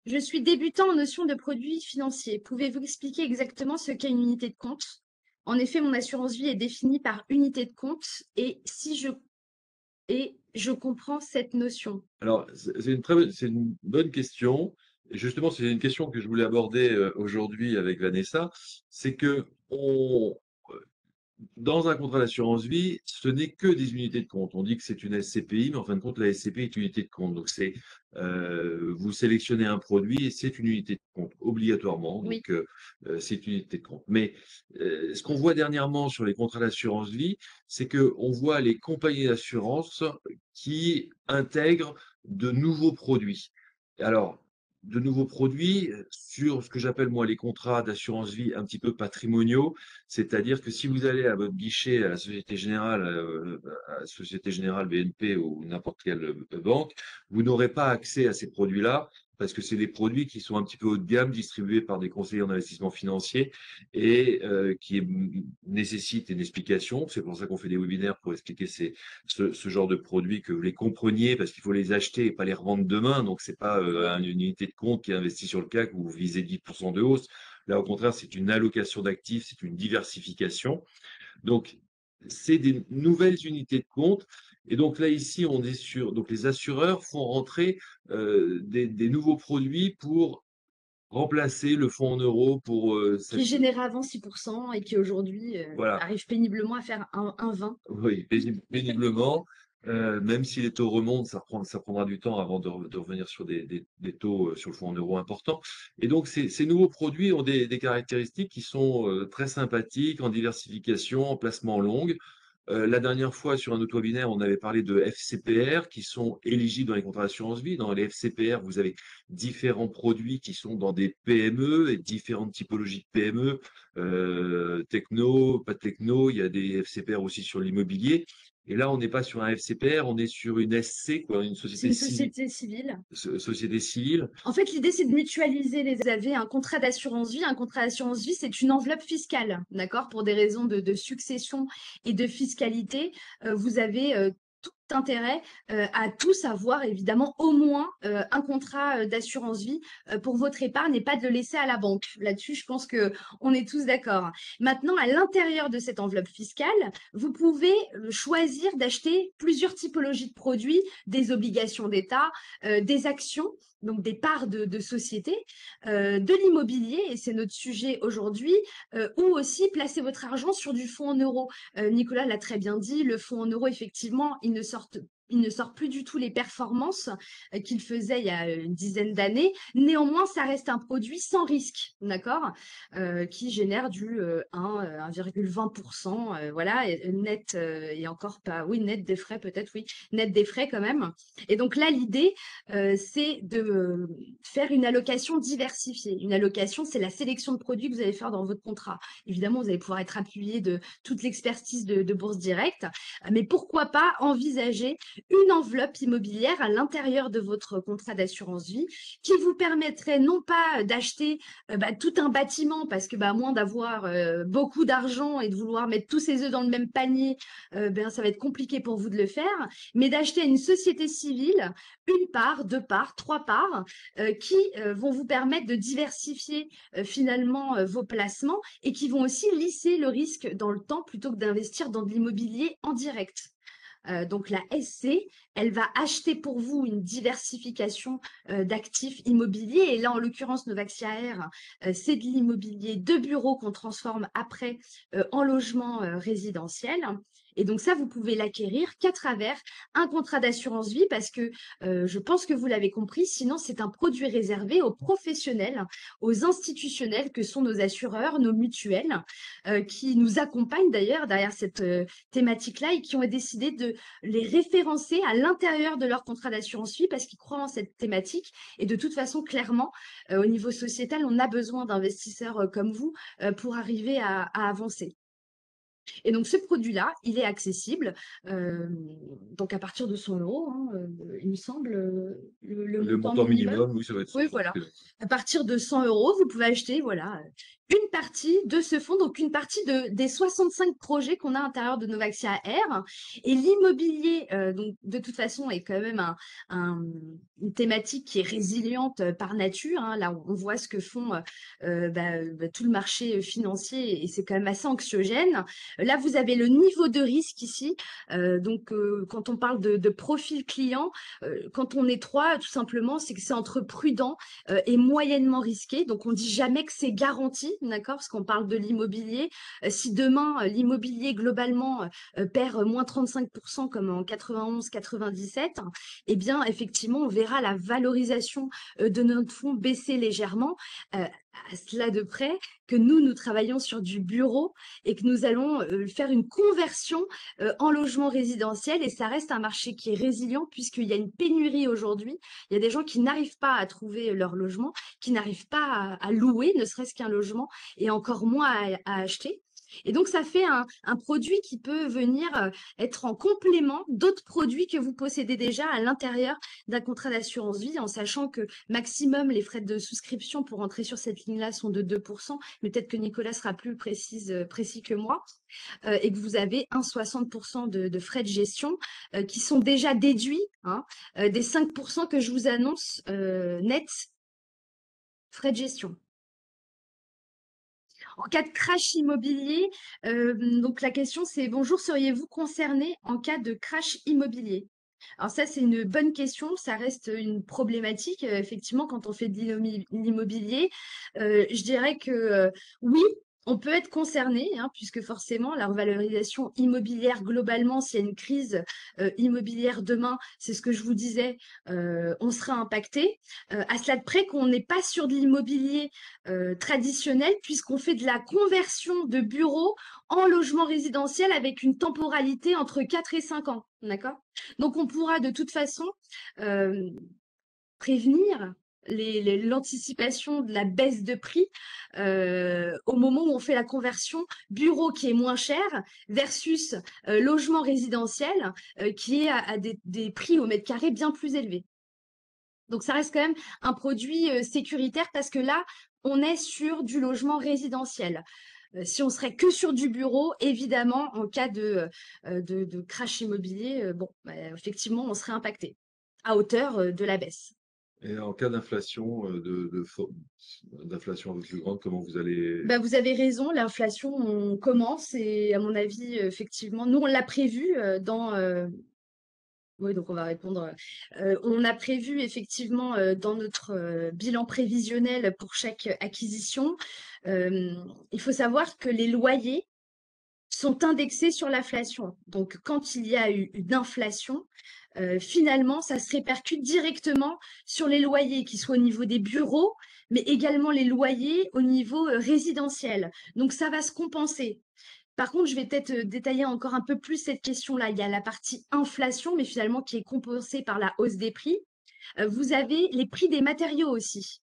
Je suis débutant en notion de produits financiers. Pouvez-vous expliquer exactement ce qu'est une unité de compte? En effet, mon assurance vie est définie par unité de compte et je comprends cette notion.
alors, c'est une bonne question. Et justement, c'est une question que je voulais aborder aujourd'hui avec Vanessa. C'est que dans un contrat d'assurance vie, ce n'est que des unités de compte. On dit que c'est une SCPI, mais en fin de compte, la SCPI est une unité de compte. Donc, vous sélectionnez un produit et c'est une unité de compte, obligatoirement.
Oui,
Donc, c'est une unité de compte. Mais ce qu'on voit dernièrement sur les contrats d'assurance vie, c'est qu'on voit les compagnies d'assurance qui intègrent de nouveaux produits. Alors, de nouveaux produits sur ce que j'appelle moi les contrats d'assurance vie un petit peu patrimoniaux, c'est-à-dire que si vous allez à votre guichet à la Société Générale BNP ou n'importe quelle banque, vous n'aurez pas accès à ces produits-là parce que c'est des produits qui sont un petit peu haut de gamme, distribués par des conseillers en investissement financier et nécessitent une explication. C'est pour ça qu'on fait des webinaires pour expliquer ce genre de produits, que vous les compreniez, parce qu'il faut les acheter et pas les revendre demain. Donc, c'est pas une unité de compte qui est investie sur le CAC où vous visez 10% de hausse. Là, au contraire, c'est une allocation d'actifs, c'est une diversification. Donc, c'est des nouvelles unités de compte. Et donc là, ici, on est sur. Donc, les assureurs font rentrer des nouveaux produits pour remplacer le fonds en euros pour
qui
cette.
générait avant 6% et qui aujourd'hui
Voilà.
arrive péniblement à faire un 20.
Oui, péniblement. Même si les taux remontent, ça prendra du temps avant de revenir sur des taux sur le fonds en euros importants. Et donc, ces nouveaux produits ont des caractéristiques qui sont très sympathiques en diversification, en placement long. La dernière fois, sur un autre webinaire, on avait parlé de FCPR qui sont éligibles dans les contrats d'assurance vie. Dans les FCPR, vous avez différents produits qui sont dans des PME et différentes typologies de PME, techno, pas techno. Il y a des FCPR aussi sur l'immobilier. Et là, on n'est pas sur un FCPR, on est sur une SC, quoi, une
C'est
société
une
civile.
société civile.
Société civile.
En fait, l'idée, c'est de mutualiser les. Vous avez un contrat d'assurance vie. Un contrat d'assurance vie, c'est une enveloppe fiscale, d'accord? Pour des raisons de succession et de fiscalité, vous avez tout intérêt à tous avoir évidemment au moins un contrat d'assurance vie pour votre épargne et pas de le laisser à la banque. Là-dessus, je pense que on est tous d'accord. Maintenant, à l'intérieur de cette enveloppe fiscale, vous pouvez choisir d'acheter plusieurs typologies de produits, des obligations d'État, des actions, donc des parts de société, de l'immobilier, et c'est notre sujet aujourd'hui, ou aussi placer votre argent sur du fonds en euros. Nicolas l'a très bien dit, le fonds en euros, effectivement, il ne sort plus du tout les performances qu'il faisait il y a une dizaine d'années. Néanmoins, ça reste un produit sans risque, d'accord, qui génère du 1,20%, voilà, net, et encore pas, oui, net des frais peut-être, oui, net des frais quand même. Et donc là, l'idée, c'est de faire une allocation diversifiée. Une allocation, c'est la sélection de produits que vous allez faire dans votre contrat. Évidemment, vous allez pouvoir être appuyé de toute l'expertise de Bourse Directe, mais pourquoi pas envisager une enveloppe immobilière à l'intérieur de votre contrat d'assurance vie qui vous permettrait non pas d'acheter tout un bâtiment parce que à moins d'avoir beaucoup d'argent et de vouloir mettre tous ses œufs dans le même panier, ça va être compliqué pour vous de le faire, mais d'acheter une société civile, une part, deux parts, trois parts, qui vont vous permettre de diversifier finalement vos placements et qui vont aussi lisser le risque dans le temps plutôt que d'investir dans de l'immobilier en direct. Donc la SC, elle va acheter pour vous une diversification d'actifs immobiliers. Et là, en l'occurrence, Novaxia Air, c'est de l'immobilier de bureau qu'on transforme après en logement résidentiel. Et donc ça, vous pouvez l'acquérir qu'à travers un contrat d'assurance vie parce que je pense que vous l'avez compris, sinon c'est un produit réservé aux professionnels, aux institutionnels que sont nos assureurs, nos mutuelles, qui nous accompagnent d'ailleurs derrière cette thématique-là et qui ont décidé de les référencer à l'intérieur de leur contrat d'assurance vie parce qu'ils croient en cette thématique. Et de toute façon, clairement, au niveau sociétal, on a besoin d'investisseurs comme vous pour arriver à avancer. Et donc, ce produit-là, il est accessible, donc à partir de 100 euros, hein, il me semble, le
Le
montant
montant
minimum.
minimum, oui, ça va être 100
Oui,
euros.
voilà. À partir de 100 euros, vous pouvez acheter, voilà, une partie de ce fonds, donc une partie des 65 projets qu'on a à l'intérieur de Novaxia R. Et l'immobilier, donc de toute façon, est quand même une thématique qui est résiliente par nature, hein. Là, on voit ce que font tout le marché financier et c'est quand même assez anxiogène. Là, vous avez le niveau de risque ici. Quand on parle de profil client, quand on est trois, tout simplement, c'est que c'est entre prudent et moyennement risqué. Donc, on dit jamais que c'est garanti, d'accord? Parce qu'on parle de l'immobilier. Si demain, l'immobilier, globalement, perd moins 35% comme en 91-97, eh bien, effectivement, on verra la valorisation de notre fonds baisser légèrement. À cela de près que nous travaillons sur du bureau et que nous allons faire une conversion en logement résidentiel et ça reste un marché qui est résilient puisqu'il y a une pénurie aujourd'hui. Il y a des gens qui n'arrivent pas à trouver leur logement, qui n'arrivent pas à louer, ne serait-ce qu'un logement et encore moins à acheter. Et donc, ça fait un produit qui peut venir être en complément d'autres produits que vous possédez déjà à l'intérieur d'un contrat d'assurance vie, en sachant que maximum les frais de souscription pour entrer sur cette ligne-là sont de 2%, mais peut-être que Nicolas sera plus précis que moi, et que vous avez un 60% de frais de gestion qui sont déjà déduits hein, des 5% que je vous annonce net frais de gestion. En cas de crash immobilier, donc la question c'est: bonjour, seriez-vous concerné en cas de crash immobilier? Alors ça, c'est une bonne question, ça reste une problématique, effectivement, quand on fait de l'immobilier. Je dirais que oui, on peut être concerné, hein, puisque forcément, la revalorisation immobilière, globalement, s'il y a une crise immobilière demain, c'est ce que je vous disais, on sera impacté. À cela de près qu'on n'est pas sur de l'immobilier traditionnel, puisqu'on fait de la conversion de bureaux en logement résidentiel avec une temporalité entre 4 et 5 ans. D'accord? Donc, on pourra de toute façon prévenir l'anticipation de la baisse de prix au moment où on fait la conversion bureau qui est moins cher versus logement résidentiel qui est à des prix au mètre carré bien plus élevés. Donc, ça reste quand même un produit sécuritaire parce que là, on est sur du logement résidentiel. Si on serait que sur du bureau, évidemment, en cas de crash immobilier, effectivement, on serait impacté à hauteur de la baisse.
Et en cas d'inflation, d'inflation un peu plus grande, comment vous allez...
Vous avez raison, l'inflation, on commence et à mon avis, effectivement, nous, on l'a prévu oui, donc on va répondre. On a prévu effectivement dans notre bilan prévisionnel pour chaque acquisition. Il faut savoir que les loyers sont indexés sur l'inflation. Donc, quand il y a eu une inflation, finalement, ça se répercute directement sur les loyers, qu'ils soient au niveau des bureaux, mais également les loyers au niveau résidentiel. Donc, ça va se compenser. Par contre, je vais peut-être détailler encore un peu plus cette question-là. Il y a la partie inflation, mais finalement qui est compensée par la hausse des prix. Vous avez les prix des matériaux aussi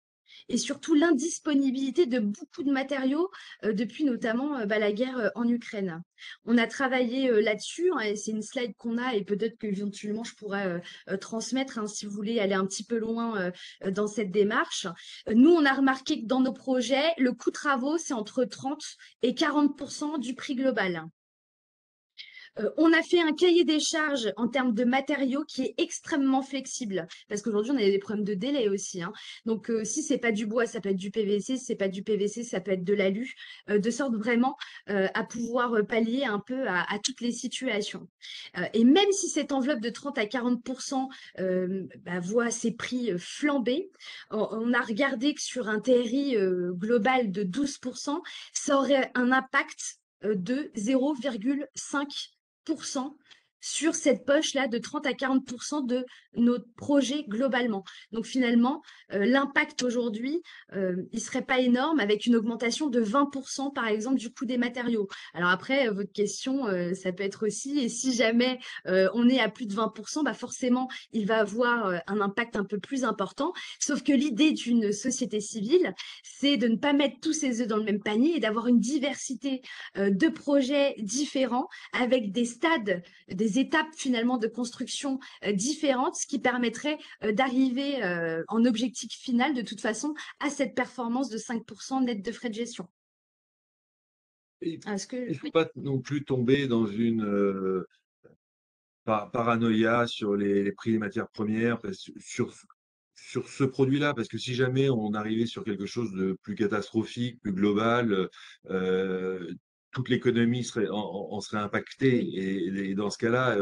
et surtout l'indisponibilité de beaucoup de matériaux depuis notamment la guerre en Ukraine. On a travaillé là-dessus, hein, et c'est une slide qu'on a et peut-être que éventuellement je pourrais transmettre hein, si vous voulez aller un petit peu loin dans cette démarche. Nous, on a remarqué que dans nos projets, le coût travaux, c'est entre 30 et 40% du prix global. On a fait un cahier des charges en termes de matériaux qui est extrêmement flexible parce qu'aujourd'hui, on a des problèmes de délai aussi, hein. Donc, si c'est pas du bois, ça peut être du PVC. Si c'est pas du PVC, ça peut être de l'alu, de sorte vraiment à pouvoir pallier un peu à toutes les situations. Et même si cette enveloppe de 30 à 40% voit ses prix flamber, on a regardé que sur un TRI global de 12%, ça aurait un impact de 0,5 sur cette poche-là de 30 à 40 de notre projet globalement. Donc finalement, l'impact aujourd'hui, il serait pas énorme avec une augmentation de 20 par exemple du coût des matériaux. Alors après, votre question, ça peut être aussi et si jamais, on est à plus de 20 bah forcément, il va avoir, un impact un peu plus important. Sauf que l'idée d'une société civile, c'est de ne pas mettre tous ses œufs dans le même panier et d'avoir une diversité, de projets différents avec des stades, des étapes finalement de construction différentes, ce qui permettrait d'arriver en objectif final de toute façon à cette performance de 5% net de frais de gestion.
Il
Est-ce que
ne faut
oui,
pas non plus tomber dans une paranoïa sur les prix des matières premières, sur ce produit-là, parce que si jamais on arrivait sur quelque chose de plus catastrophique, plus global, toute l'économie en serait impactée.
oui,
Et dans ce cas-là,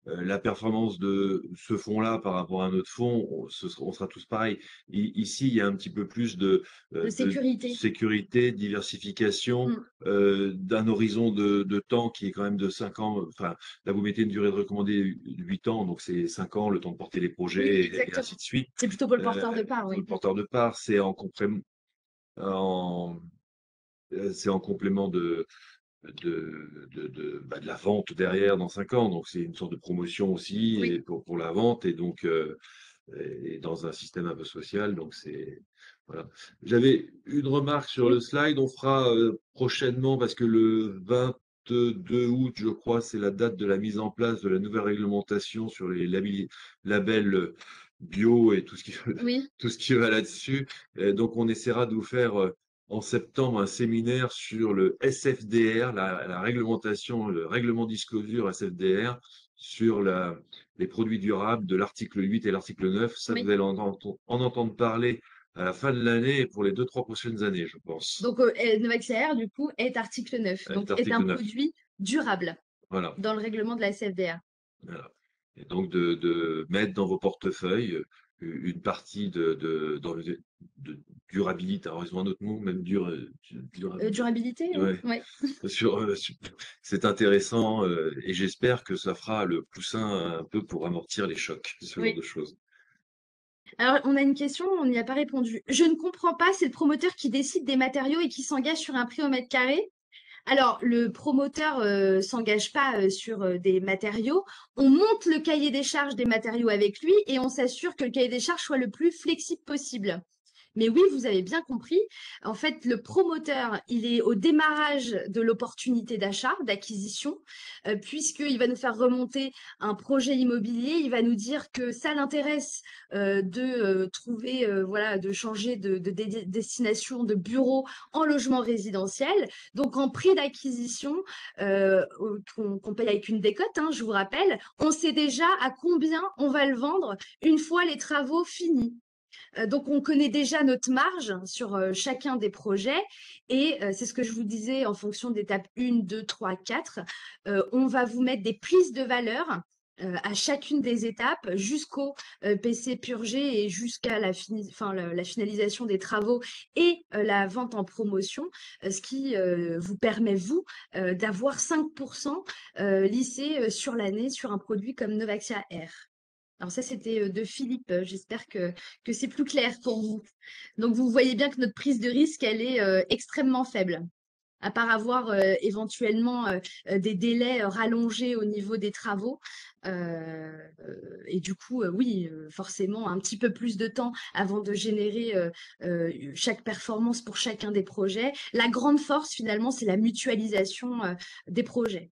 la performance de ce fonds-là par rapport à un autre fonds, on sera tous pareils. Ici, il y a un petit peu plus
de
de
sécurité.
sécurité, de diversification,
Mm.
d'un horizon de temps qui est quand même de 5 ans. Enfin, là, vous mettez une durée de recommandée 8 ans, donc c'est 5 ans, le temps de porter les
Oui,
projets et ainsi
exactement.
de suite.
C'est plutôt pour le
Euh,
porteur de part,
le
oui.
porteur de part, en, c'est en complément de la vente derrière dans 5 ans. Donc c'est une sorte de promotion aussi
Oui,
et pour la vente et donc et dans un système un peu social. Donc c'est voilà. J'avais une remarque sur le
oui,
slide. On fera prochainement parce que le 22 août, je crois, c'est la date de la mise en place de la nouvelle réglementation sur les labels bio et tout ce qui
oui,
tout ce qui va là-dessus. Donc on essaiera de vous faire en septembre un séminaire sur le SFDR, la réglementation, le règlement disclosure SFDR sur les produits durables de l'article 8 et l'article 9. Ça, vous
oui.
allez en entendre parler à la fin de l'année et pour les 2, 3 prochaines années, je pense.
Donc Novaxair, du coup, est article 9,
Cet
donc est un
article 9.
produit durable
Voilà.
dans le règlement de la SFDR.
Voilà. Et donc de mettre dans vos portefeuilles une partie de durabilité. Alors, ils ont un autre mot, même
Durabilité, oui,
ouais,
oui.
c'est intéressant et j'espère que ça fera le coussin un peu pour amortir les chocs, ce genre de
Oui.
choses.
Alors, on a une question, on n'y a pas répondu. Je ne comprends pas, c'est le promoteur qui décide des matériaux et qui s'engage sur un prix au mètre carré. Alors, le promoteur s'engage pas sur des matériaux. On monte le cahier des charges des matériaux avec lui et on s'assure que le cahier des charges soit le plus flexible possible. Mais oui, vous avez bien compris. En fait, le promoteur, il est au démarrage de l'opportunité d'achat, d'acquisition, puisqu'il va nous faire remonter un projet immobilier. Il va nous dire que ça l'intéresse de trouver, voilà, de changer de destination de bureau en logement résidentiel. Donc, en prix d'acquisition, qu'on paye avec une décote, hein, je vous rappelle, on sait déjà à combien on va le vendre une fois les travaux finis. Donc, on connaît déjà notre marge sur chacun des projets et c'est ce que je vous disais en fonction d'étapes 1, 2, 3, 4. On va vous mettre des prises de valeur à chacune des étapes jusqu'au PC purgé et jusqu'à la finalisation des travaux et la vente en promotion, ce qui vous permet, vous, d'avoir 5% lissé sur l'année sur un produit comme Novaxia R. Alors ça, c'était de Philippe. J'espère que c'est plus clair pour vous. Donc, vous voyez bien que notre prise de risque, elle est extrêmement faible. À part avoir éventuellement des délais rallongés au niveau des travaux. Et du coup, oui, forcément, un petit peu plus de temps avant de générer chaque performance pour chacun des projets. La grande force, finalement, c'est la mutualisation des projets.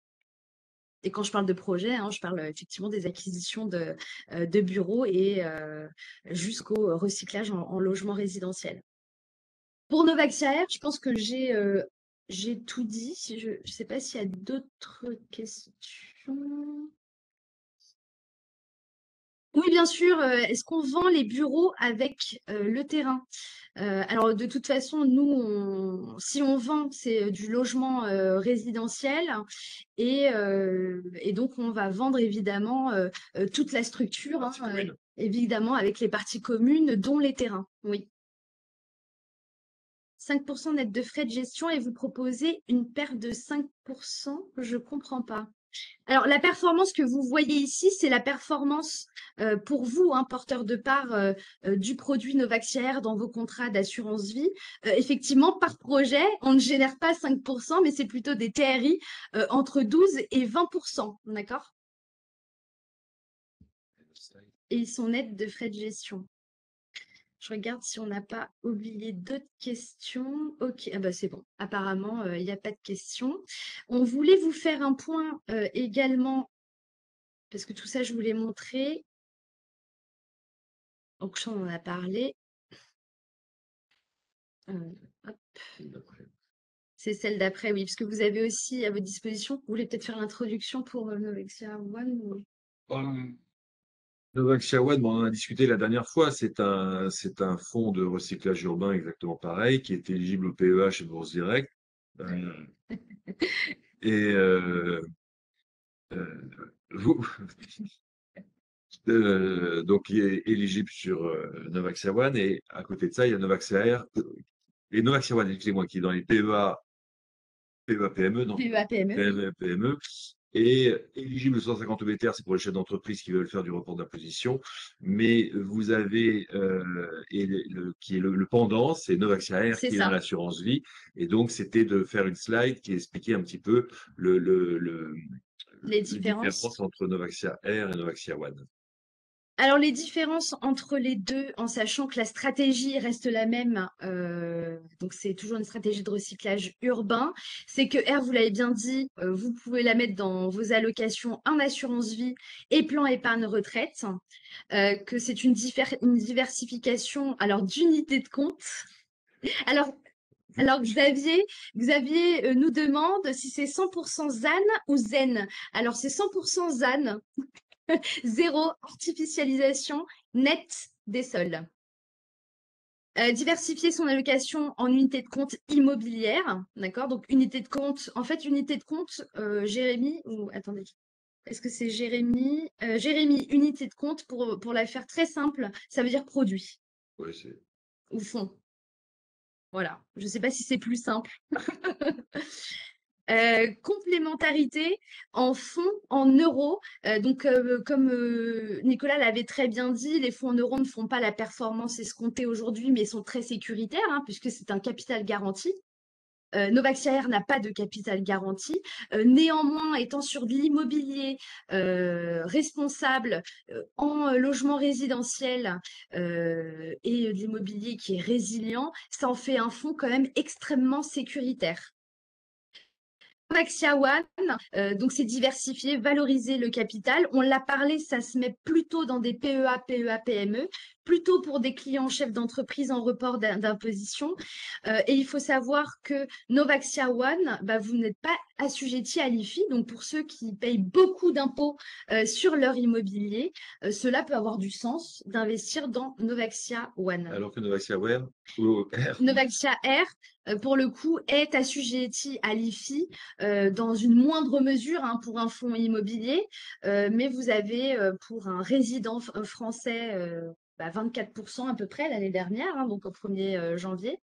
Et quand je parle de projet, hein, je parle effectivement des acquisitions de bureaux et jusqu'au recyclage en logement résidentiel. Pour Novaxia R, je pense que j'ai tout dit. Si je ne sais pas s'il y a d'autres questions. Oui, bien sûr. Est-ce qu'on vend les bureaux avec le terrain? Alors, de toute façon, nous, si on vend, c'est du logement résidentiel et donc on va vendre évidemment toute la structure, hein,
Partie commune.
évidemment avec les parties communes, dont les terrains. Oui. 5% net de frais de gestion et vous proposez une perte de 5%. Je comprends pas. Alors, la performance que vous voyez ici, c'est la performance pour vous, hein, porteur de part du produit Novaxiair dans vos contrats d'assurance vie. Effectivement, par projet, on ne génère pas 5%, mais c'est plutôt des TRI entre 12 et 20%, d'accord? Et ils sont nets de frais de gestion. Je regarde si on n'a pas oublié d'autres questions. Ok, ah bah c'est bon. Apparemment, il n'y a pas de questions. On voulait vous faire un point également, parce que tout ça, je vous l'ai montré. Auction, on en a parlé. Hop, c'est celle d'après, oui, parce que vous avez aussi à votre disposition. Vous voulez peut-être faire l'introduction pour Novexia One
Novaxia One, bon, on en a discuté la dernière fois, c'est un fonds de recyclage urbain exactement pareil, qui est éligible au PEA chez Bourse Direct. Euh, et euh, vous, donc, il est éligible sur Novaxia One, et à côté de ça, il y a Novaxia R, et Novaxia One, excusez-moi, qui est dans les PEA, PEA PME, non,
PEA PME, oui.
PME, et éligible 150 EBTR, c'est pour les chefs d'entreprise qui veulent faire du report d'imposition. Mais vous avez, qui est le pendant, c'est Novaxia R
C'est
qui est dans
ça,
l'assurance vie. Et donc, c'était de faire une slide qui expliquait un petit peu
les
les
différences.
différences entre Novaxia R et Novaxia One.
Alors, les différences entre les deux, en sachant que la stratégie reste la même, donc c'est toujours une stratégie de recyclage urbain, c'est que R, vous l'avez bien dit, vous pouvez la mettre dans vos allocations en assurance vie et plan épargne retraite, que c'est une diversification alors d'unités de compte. Alors, alors Xavier nous demande si c'est 100% ZAN ou ZEN. Alors, c'est 100% ZAN. Zéro artificialisation nette des sols. Diversifier son allocation en unité de compte immobilière, d'accord? Donc unité de compte, en fait unité de compte, Jérémy, ou attendez, est-ce que c'est Jérémy? Jérémy, unité de compte pour la faire très simple, ça veut dire produit
Ouais, c'est
ou fonds. Voilà, je ne sais pas si c'est plus simple. Complémentarité en fonds en euros. Donc, comme Nicolas l'avait très bien dit, les fonds en euros ne font pas la performance escomptée aujourd'hui, mais sont très sécuritaires, hein, puisque c'est un capital garanti. Novaxia Air n'a pas de capital garanti. Néanmoins, étant sur de l'immobilier responsable en logement résidentiel et de l'immobilier qui est résilient, ça en fait un fonds quand même extrêmement sécuritaire. Maxia One, donc c'est diversifier, valoriser le capital. On l'a parlé, ça se met plutôt dans des PEA, PEA, PME, plutôt pour des clients chefs d'entreprise en report d'imposition. Et il faut savoir que Novaxia One, bah, vous n'êtes pas assujetti à l'IFI. Donc pour ceux qui payent beaucoup d'impôts sur leur immobilier, cela peut avoir du sens d'investir dans Novaxia One.
alors que Novaxia One, ou R,
Novaxia Air, pour le coup, est assujetti à l'IFI dans une moindre mesure hein, pour un fonds immobilier, mais vous avez pour un résident français 24% à peu près l'année dernière, hein, donc au 1er janvier,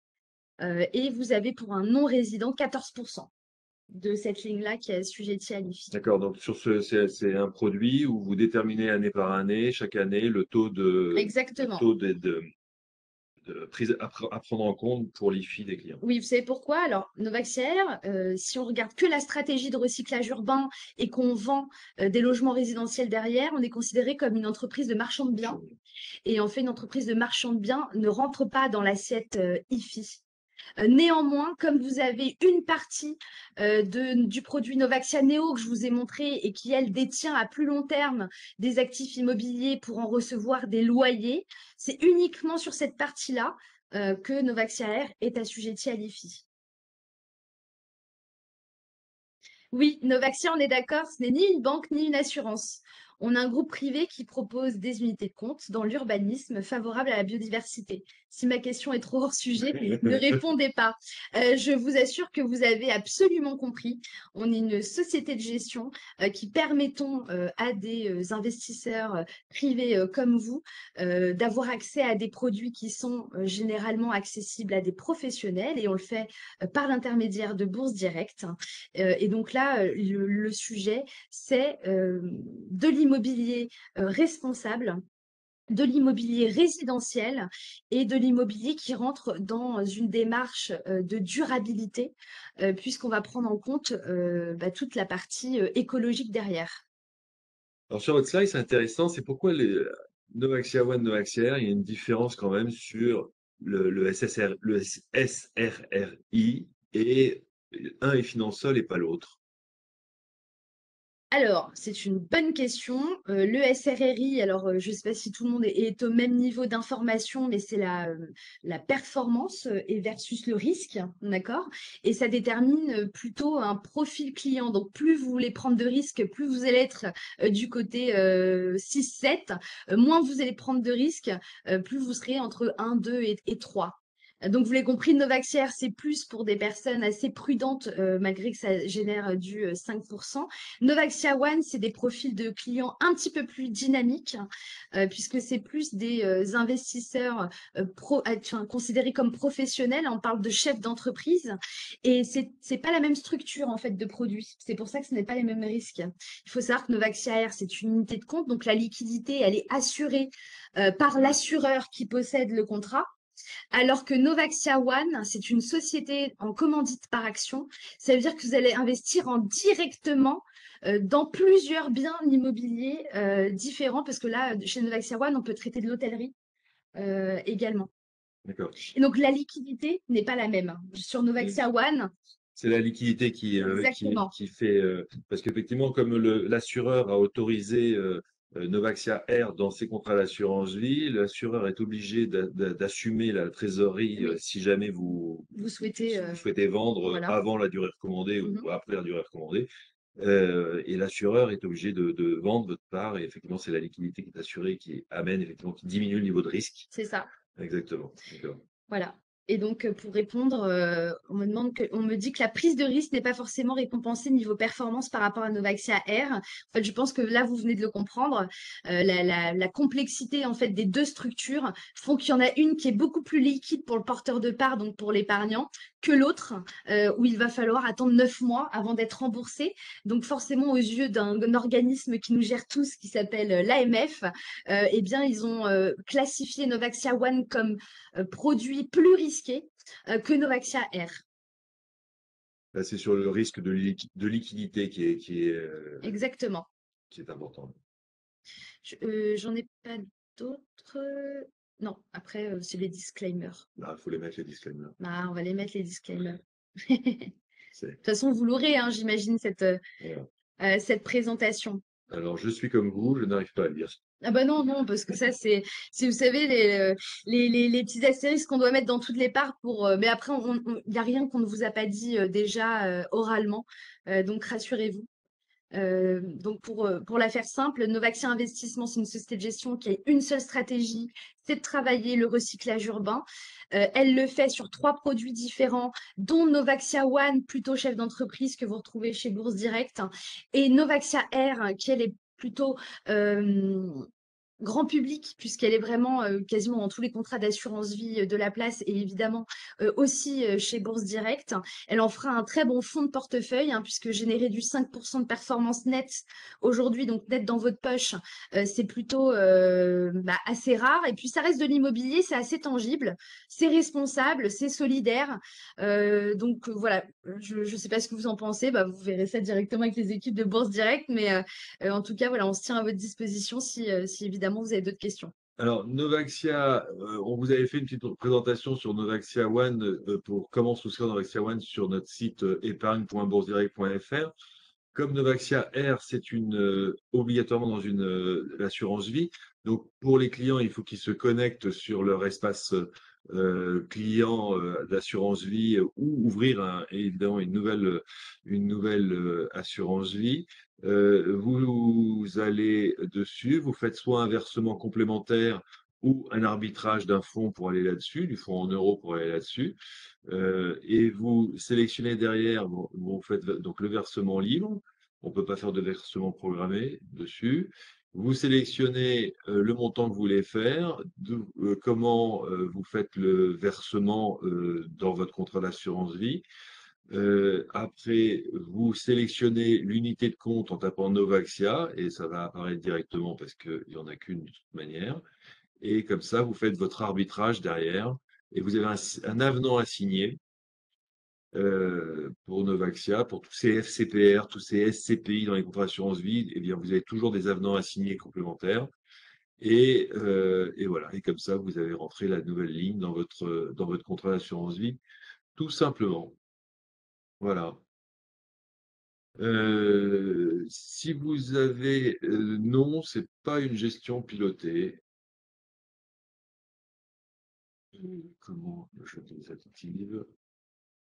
et vous avez pour un non-résident 14% de cette ligne-là qui est assujettie à l'IFI.
d'accord, donc c'est un produit où vous déterminez année par année, chaque année, le
Exactement.
taux de prise à prendre en compte pour l'IFI des clients.
Oui, vous savez pourquoi? Alors, Novaxiair, si on regarde que la stratégie de recyclage urbain et qu'on vend des logements résidentiels derrière, on est considéré comme une entreprise de marchand de biens. Et en fait, une entreprise de marchand de biens ne rentre pas dans l'assiette IFI. Néanmoins, comme vous avez une partie du produit Novaxia Neo que je vous ai montré et qui, elle, détient à plus long terme des actifs immobiliers pour en recevoir des loyers, c'est uniquement sur cette partie-là que Novaxia Air est assujetti à l'IFI. Oui, Novaxia, on est d'accord, ce n'est ni une banque ni une assurance. On a un groupe privé qui propose des unités de compte dans l'urbanisme favorable à la biodiversité. Si ma question est trop hors sujet, ne répondez pas. Je vous assure que vous avez absolument compris. On est une société de gestion qui permettons à des investisseurs privés comme vous d'avoir accès à des produits qui sont généralement accessibles à des professionnels et on le fait par l'intermédiaire de Bourse Directe. Et donc là, le sujet, c'est de l'immobilier responsable, de l'immobilier résidentiel et de l'immobilier qui rentre dans une démarche de durabilité, puisqu'on va prendre en compte toute la partie écologique derrière.
Alors sur votre slide, c'est intéressant, c'est pourquoi les Novaxia One, Novaxia Air, il y a une différence quand même sur le SSR, le SRRI et un est financeur et pas l'autre.
Alors, c'est une bonne question. Le SRRI, alors, je ne sais pas si tout le monde est au même niveau d'information, mais c'est la performance et versus le risque, d'accord? Et ça détermine plutôt un profil client. Donc, plus vous voulez prendre de risques, plus vous allez être du côté 6-7, moins vous allez prendre de risques, plus vous serez entre 1, 2 et 3. Donc, vous l'avez compris, Novaxière, c'est plus pour des personnes assez prudentes, malgré que ça génère du 5%. Novaxia One, c'est des profils de clients un petit peu plus dynamiques, puisque c'est plus des investisseurs considérés comme professionnels. On parle de chefs d'entreprise et c'est pas la même structure en fait de produits. C'est pour ça que ce n'est pas les mêmes risques. Il faut savoir que Novaxia Air, c'est une unité de compte, donc la liquidité, elle est assurée par l'assureur qui possède le contrat. Alors que Novaxia One, c'est une société en commandite par action. Ça veut dire que vous allez investir en directement dans plusieurs biens immobiliers différents, parce que là, chez Novaxia One, on peut traiter de l'hôtellerie également.
D'accord.
Et donc, la liquidité n'est pas la même. Sur Novaxia One,
C'est la liquidité
exactement.
qui fait, parce qu'effectivement, comme l'assureur a autorisé Novaxia Air dans ses contrats d'assurance vie, l'assureur est obligé d'assumer la trésorerie
Oui,
si jamais vous,
vous souhaitez,
vous souhaitez vendre
voilà.
avant la durée recommandée ou
Mhm.
après la durée recommandée. Et l'assureur est obligé de vendre votre part. Et effectivement, c'est la liquidité qui est assurée qui amène, effectivement, qui diminue le niveau de risque.
C'est ça.
Exactement. D'accord.
Voilà. Et donc, pour répondre, on me dit que la prise de risque n'est pas forcément récompensée niveau performance par rapport à Novaxia Air. En fait, je pense que là, vous venez de le comprendre. La complexité en fait des deux structures font qu'il y en a une qui est beaucoup plus liquide pour le porteur de part, donc pour l'épargnant, que l'autre, où il va falloir attendre 9 mois avant d'être remboursé. Donc, forcément, aux yeux d'un organisme qui nous gère tous, qui s'appelle l'AMF, eh bien, ils ont classifié Novaxia One comme produit plus risqué que Novaxia Air.
Là, c'est sur le risque de liquidité
Exactement.
qui est important.
J'en ai pas d'autres. Non, après, c'est les disclaimers.
Là, il faut les mettre les disclaimers.
Bah, on va les mettre, les disclaimers. De
C'est,
toute façon, vous l'aurez, hein, j'imagine,
voilà.
cette présentation.
Alors, je suis comme vous, je n'arrive pas à le lire.
Ah bah non, non, parce que ça, c'est vous savez, les petits astérisques qu'on doit mettre dans toutes les parts pour... mais après, il n'y a rien qu'on ne vous a pas dit déjà oralement. Donc, rassurez-vous. Donc pour la faire simple, Novaxia Investissement, c'est une société de gestion qui a une seule stratégie, c'est de travailler le recyclage urbain. Elle le fait sur 3 produits différents, dont Novaxia One, plutôt chef d'entreprise, que vous retrouvez chez Bourse Direct, et Novaxia Air, qui elle est plutôt grand public, puisqu'elle est vraiment quasiment dans tous les contrats d'assurance vie de la place et évidemment aussi chez Bourse Direct. Elle en fera un très bon fonds de portefeuille, hein, puisque générer du 5% de performance nette aujourd'hui, donc net dans votre poche, c'est plutôt assez rare. Et puis ça reste de l'immobilier, c'est assez tangible, c'est responsable, c'est solidaire. Voilà, je ne sais pas ce que vous en pensez, bah, vous verrez ça directement avec les équipes de Bourse Direct, mais en tout cas, voilà, on se tient à votre disposition si évidemment vous avez d'autres questions.
Alors, Novaxia, on vous avait fait une petite présentation sur Novaxia One pour comment souscrire Novaxia One sur notre site épargne.boursedirect.fr. Comme Novaxia Air, c'est obligatoirement dans une assurance vie. Donc, pour les clients, il faut qu'ils se connectent sur leur espace client d'assurance vie ou ouvrir évidemment une nouvelle assurance vie. Vous allez dessus, vous faites soit un versement complémentaire ou un arbitrage d'un fonds pour aller là-dessus, du fonds en euros pour aller là-dessus. Et vous sélectionnez derrière, vous faites donc le versement libre. On ne peut pas faire de versement programmé dessus. Vous sélectionnez le montant que vous voulez faire, comment vous faites le versement dans votre contrat d'assurance vie. Après, vous sélectionnez l'unité de compte en tapant Novaxia et ça va apparaître directement parce qu'il n'y en a qu'une de toute manière. Et comme ça, vous faites votre arbitrage derrière et vous avez un avenant à signer pour Novaxia, pour tous ces FCPR, tous ces SCPI dans les contrats d'assurance vie, eh bien, vous avez toujours des avenants à signer complémentaires. Et voilà. Et comme ça, vous avez rentré la nouvelle ligne dans votre contrat d'assurance vie, tout simplement. Voilà. Si vous avez non, c'est pas une gestion pilotée. Comment je désactive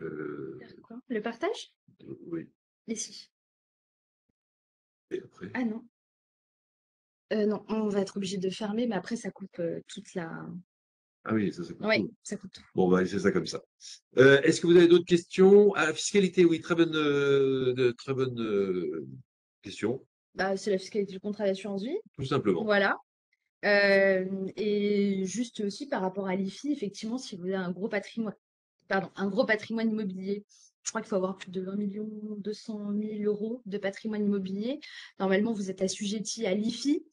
Faire quoi? Le partage?
oui,
Ici.
et après.
Ah non. Non, on va être obligé de fermer, mais après ça coupe toute la.
Ah oui, ça coûte
Oui,
tout.
ça coupe tout.
Bon, bah, c'est ça comme ça. Est-ce que vous avez d'autres questions? Ah, la fiscalité, oui, très bonne question,
Bah, c'est la fiscalité du contrat d'assurance vie.
tout simplement.
Voilà. Et juste aussi par rapport à l'IFI, effectivement, si vous avez un gros patrimoine immobilier, je crois qu'il faut avoir plus de 20 200 000 € de patrimoine immobilier. Normalement, vous êtes assujetti à l'IFI.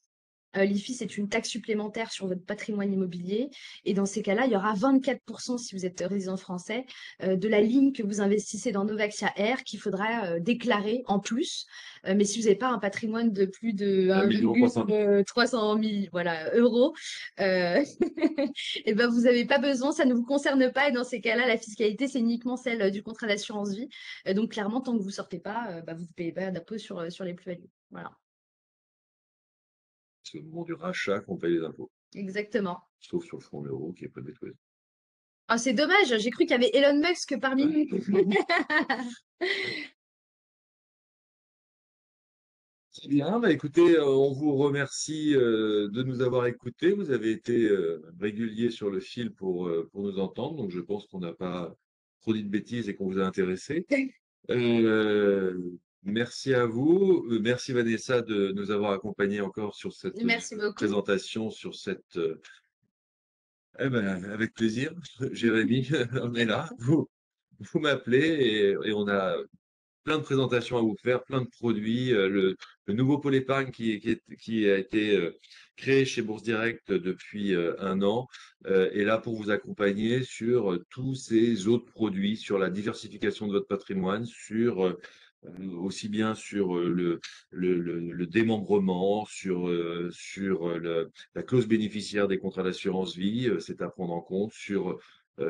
L'IFI, c'est une taxe supplémentaire sur votre patrimoine immobilier. Et dans ces cas-là, il y aura 24% si vous êtes résident français de la ligne que vous investissez dans Novaxia Air qu'il faudra déclarer en plus. Mais si vous n'avez pas un patrimoine de plus de
1 300 000.
1,3 million voilà, euros, et ben vous n'avez pas besoin, ça ne vous concerne pas. Et dans ces cas-là, la fiscalité, c'est uniquement celle du contrat d'assurance vie. Donc clairement, tant que vous ne sortez pas, vous ne payez pas d'impôt sur les plus-values. Voilà,
C'est au moment du rachat qu'on paye les impôts,
exactement.
sauf sur le fonds euro qui est pas détruit.
Ah, c'est dommage, j'ai cru qu'il y avait Elon Musk parmi nous.
Très bien, bah écoutez, on vous remercie de nous avoir écoutés. Vous avez été réguliers sur le fil pour nous entendre, donc je pense qu'on n'a pas trop dit de bêtises et qu'on vous a intéressés. Merci à vous. Merci Vanessa de nous avoir accompagnés encore sur cette
Merci beaucoup.
présentation, sur cette. Eh ben, avec plaisir, Jérémy, on est là. Vous m'appelez et on a plein de présentations à vous faire, plein de produits. Le nouveau pôle épargne qui a été créé chez Bourse Direct depuis 1 an est là pour vous accompagner sur tous ces autres produits, sur la diversification de votre patrimoine, sur aussi bien sur le démembrement, sur la clause bénéficiaire des contrats d'assurance vie, c'est à prendre en compte, sur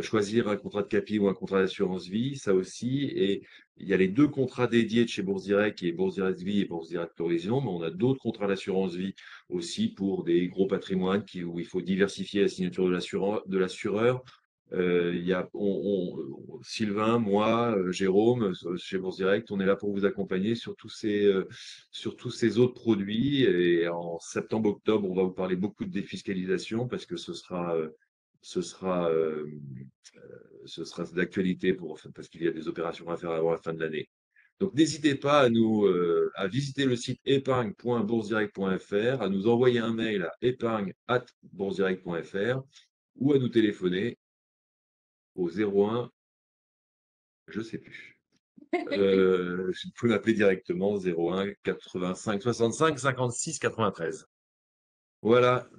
choisir un contrat de capi ou un contrat d'assurance vie, ça aussi. Et il y a les deux contrats dédiés de chez Bourse Direct, qui est Bourse Direct Vie et Bourse Direct Horizon, mais on a d'autres contrats d'assurance vie aussi pour des gros patrimoines où il faut diversifier la signature de l'assureur. Il y a Sylvain, moi, Jérôme, chez Bourse Direct, on est là pour vous accompagner sur tous ces autres produits. Et en septembre-octobre, on va vous parler beaucoup de défiscalisation parce que ce sera, euh, ce sera d'actualité parce qu'il y a des opérations à faire avant la fin de l'année. Donc, n'hésitez pas à visiter le site épargne.boursedirect.fr, à nous envoyer un mail à épargne@boursedirect.fr ou à nous téléphoner au 01, je sais plus. Vous pouvez m'appeler directement 01 85 65 56 93. Voilà,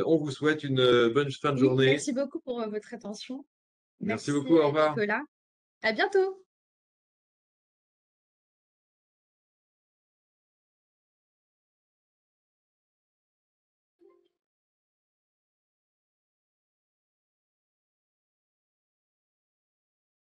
on vous souhaite une bonne fin de
Oui,
journée.
merci beaucoup pour votre attention.
Merci
Merci
beaucoup, au revoir.
Nicolas. À bientôt.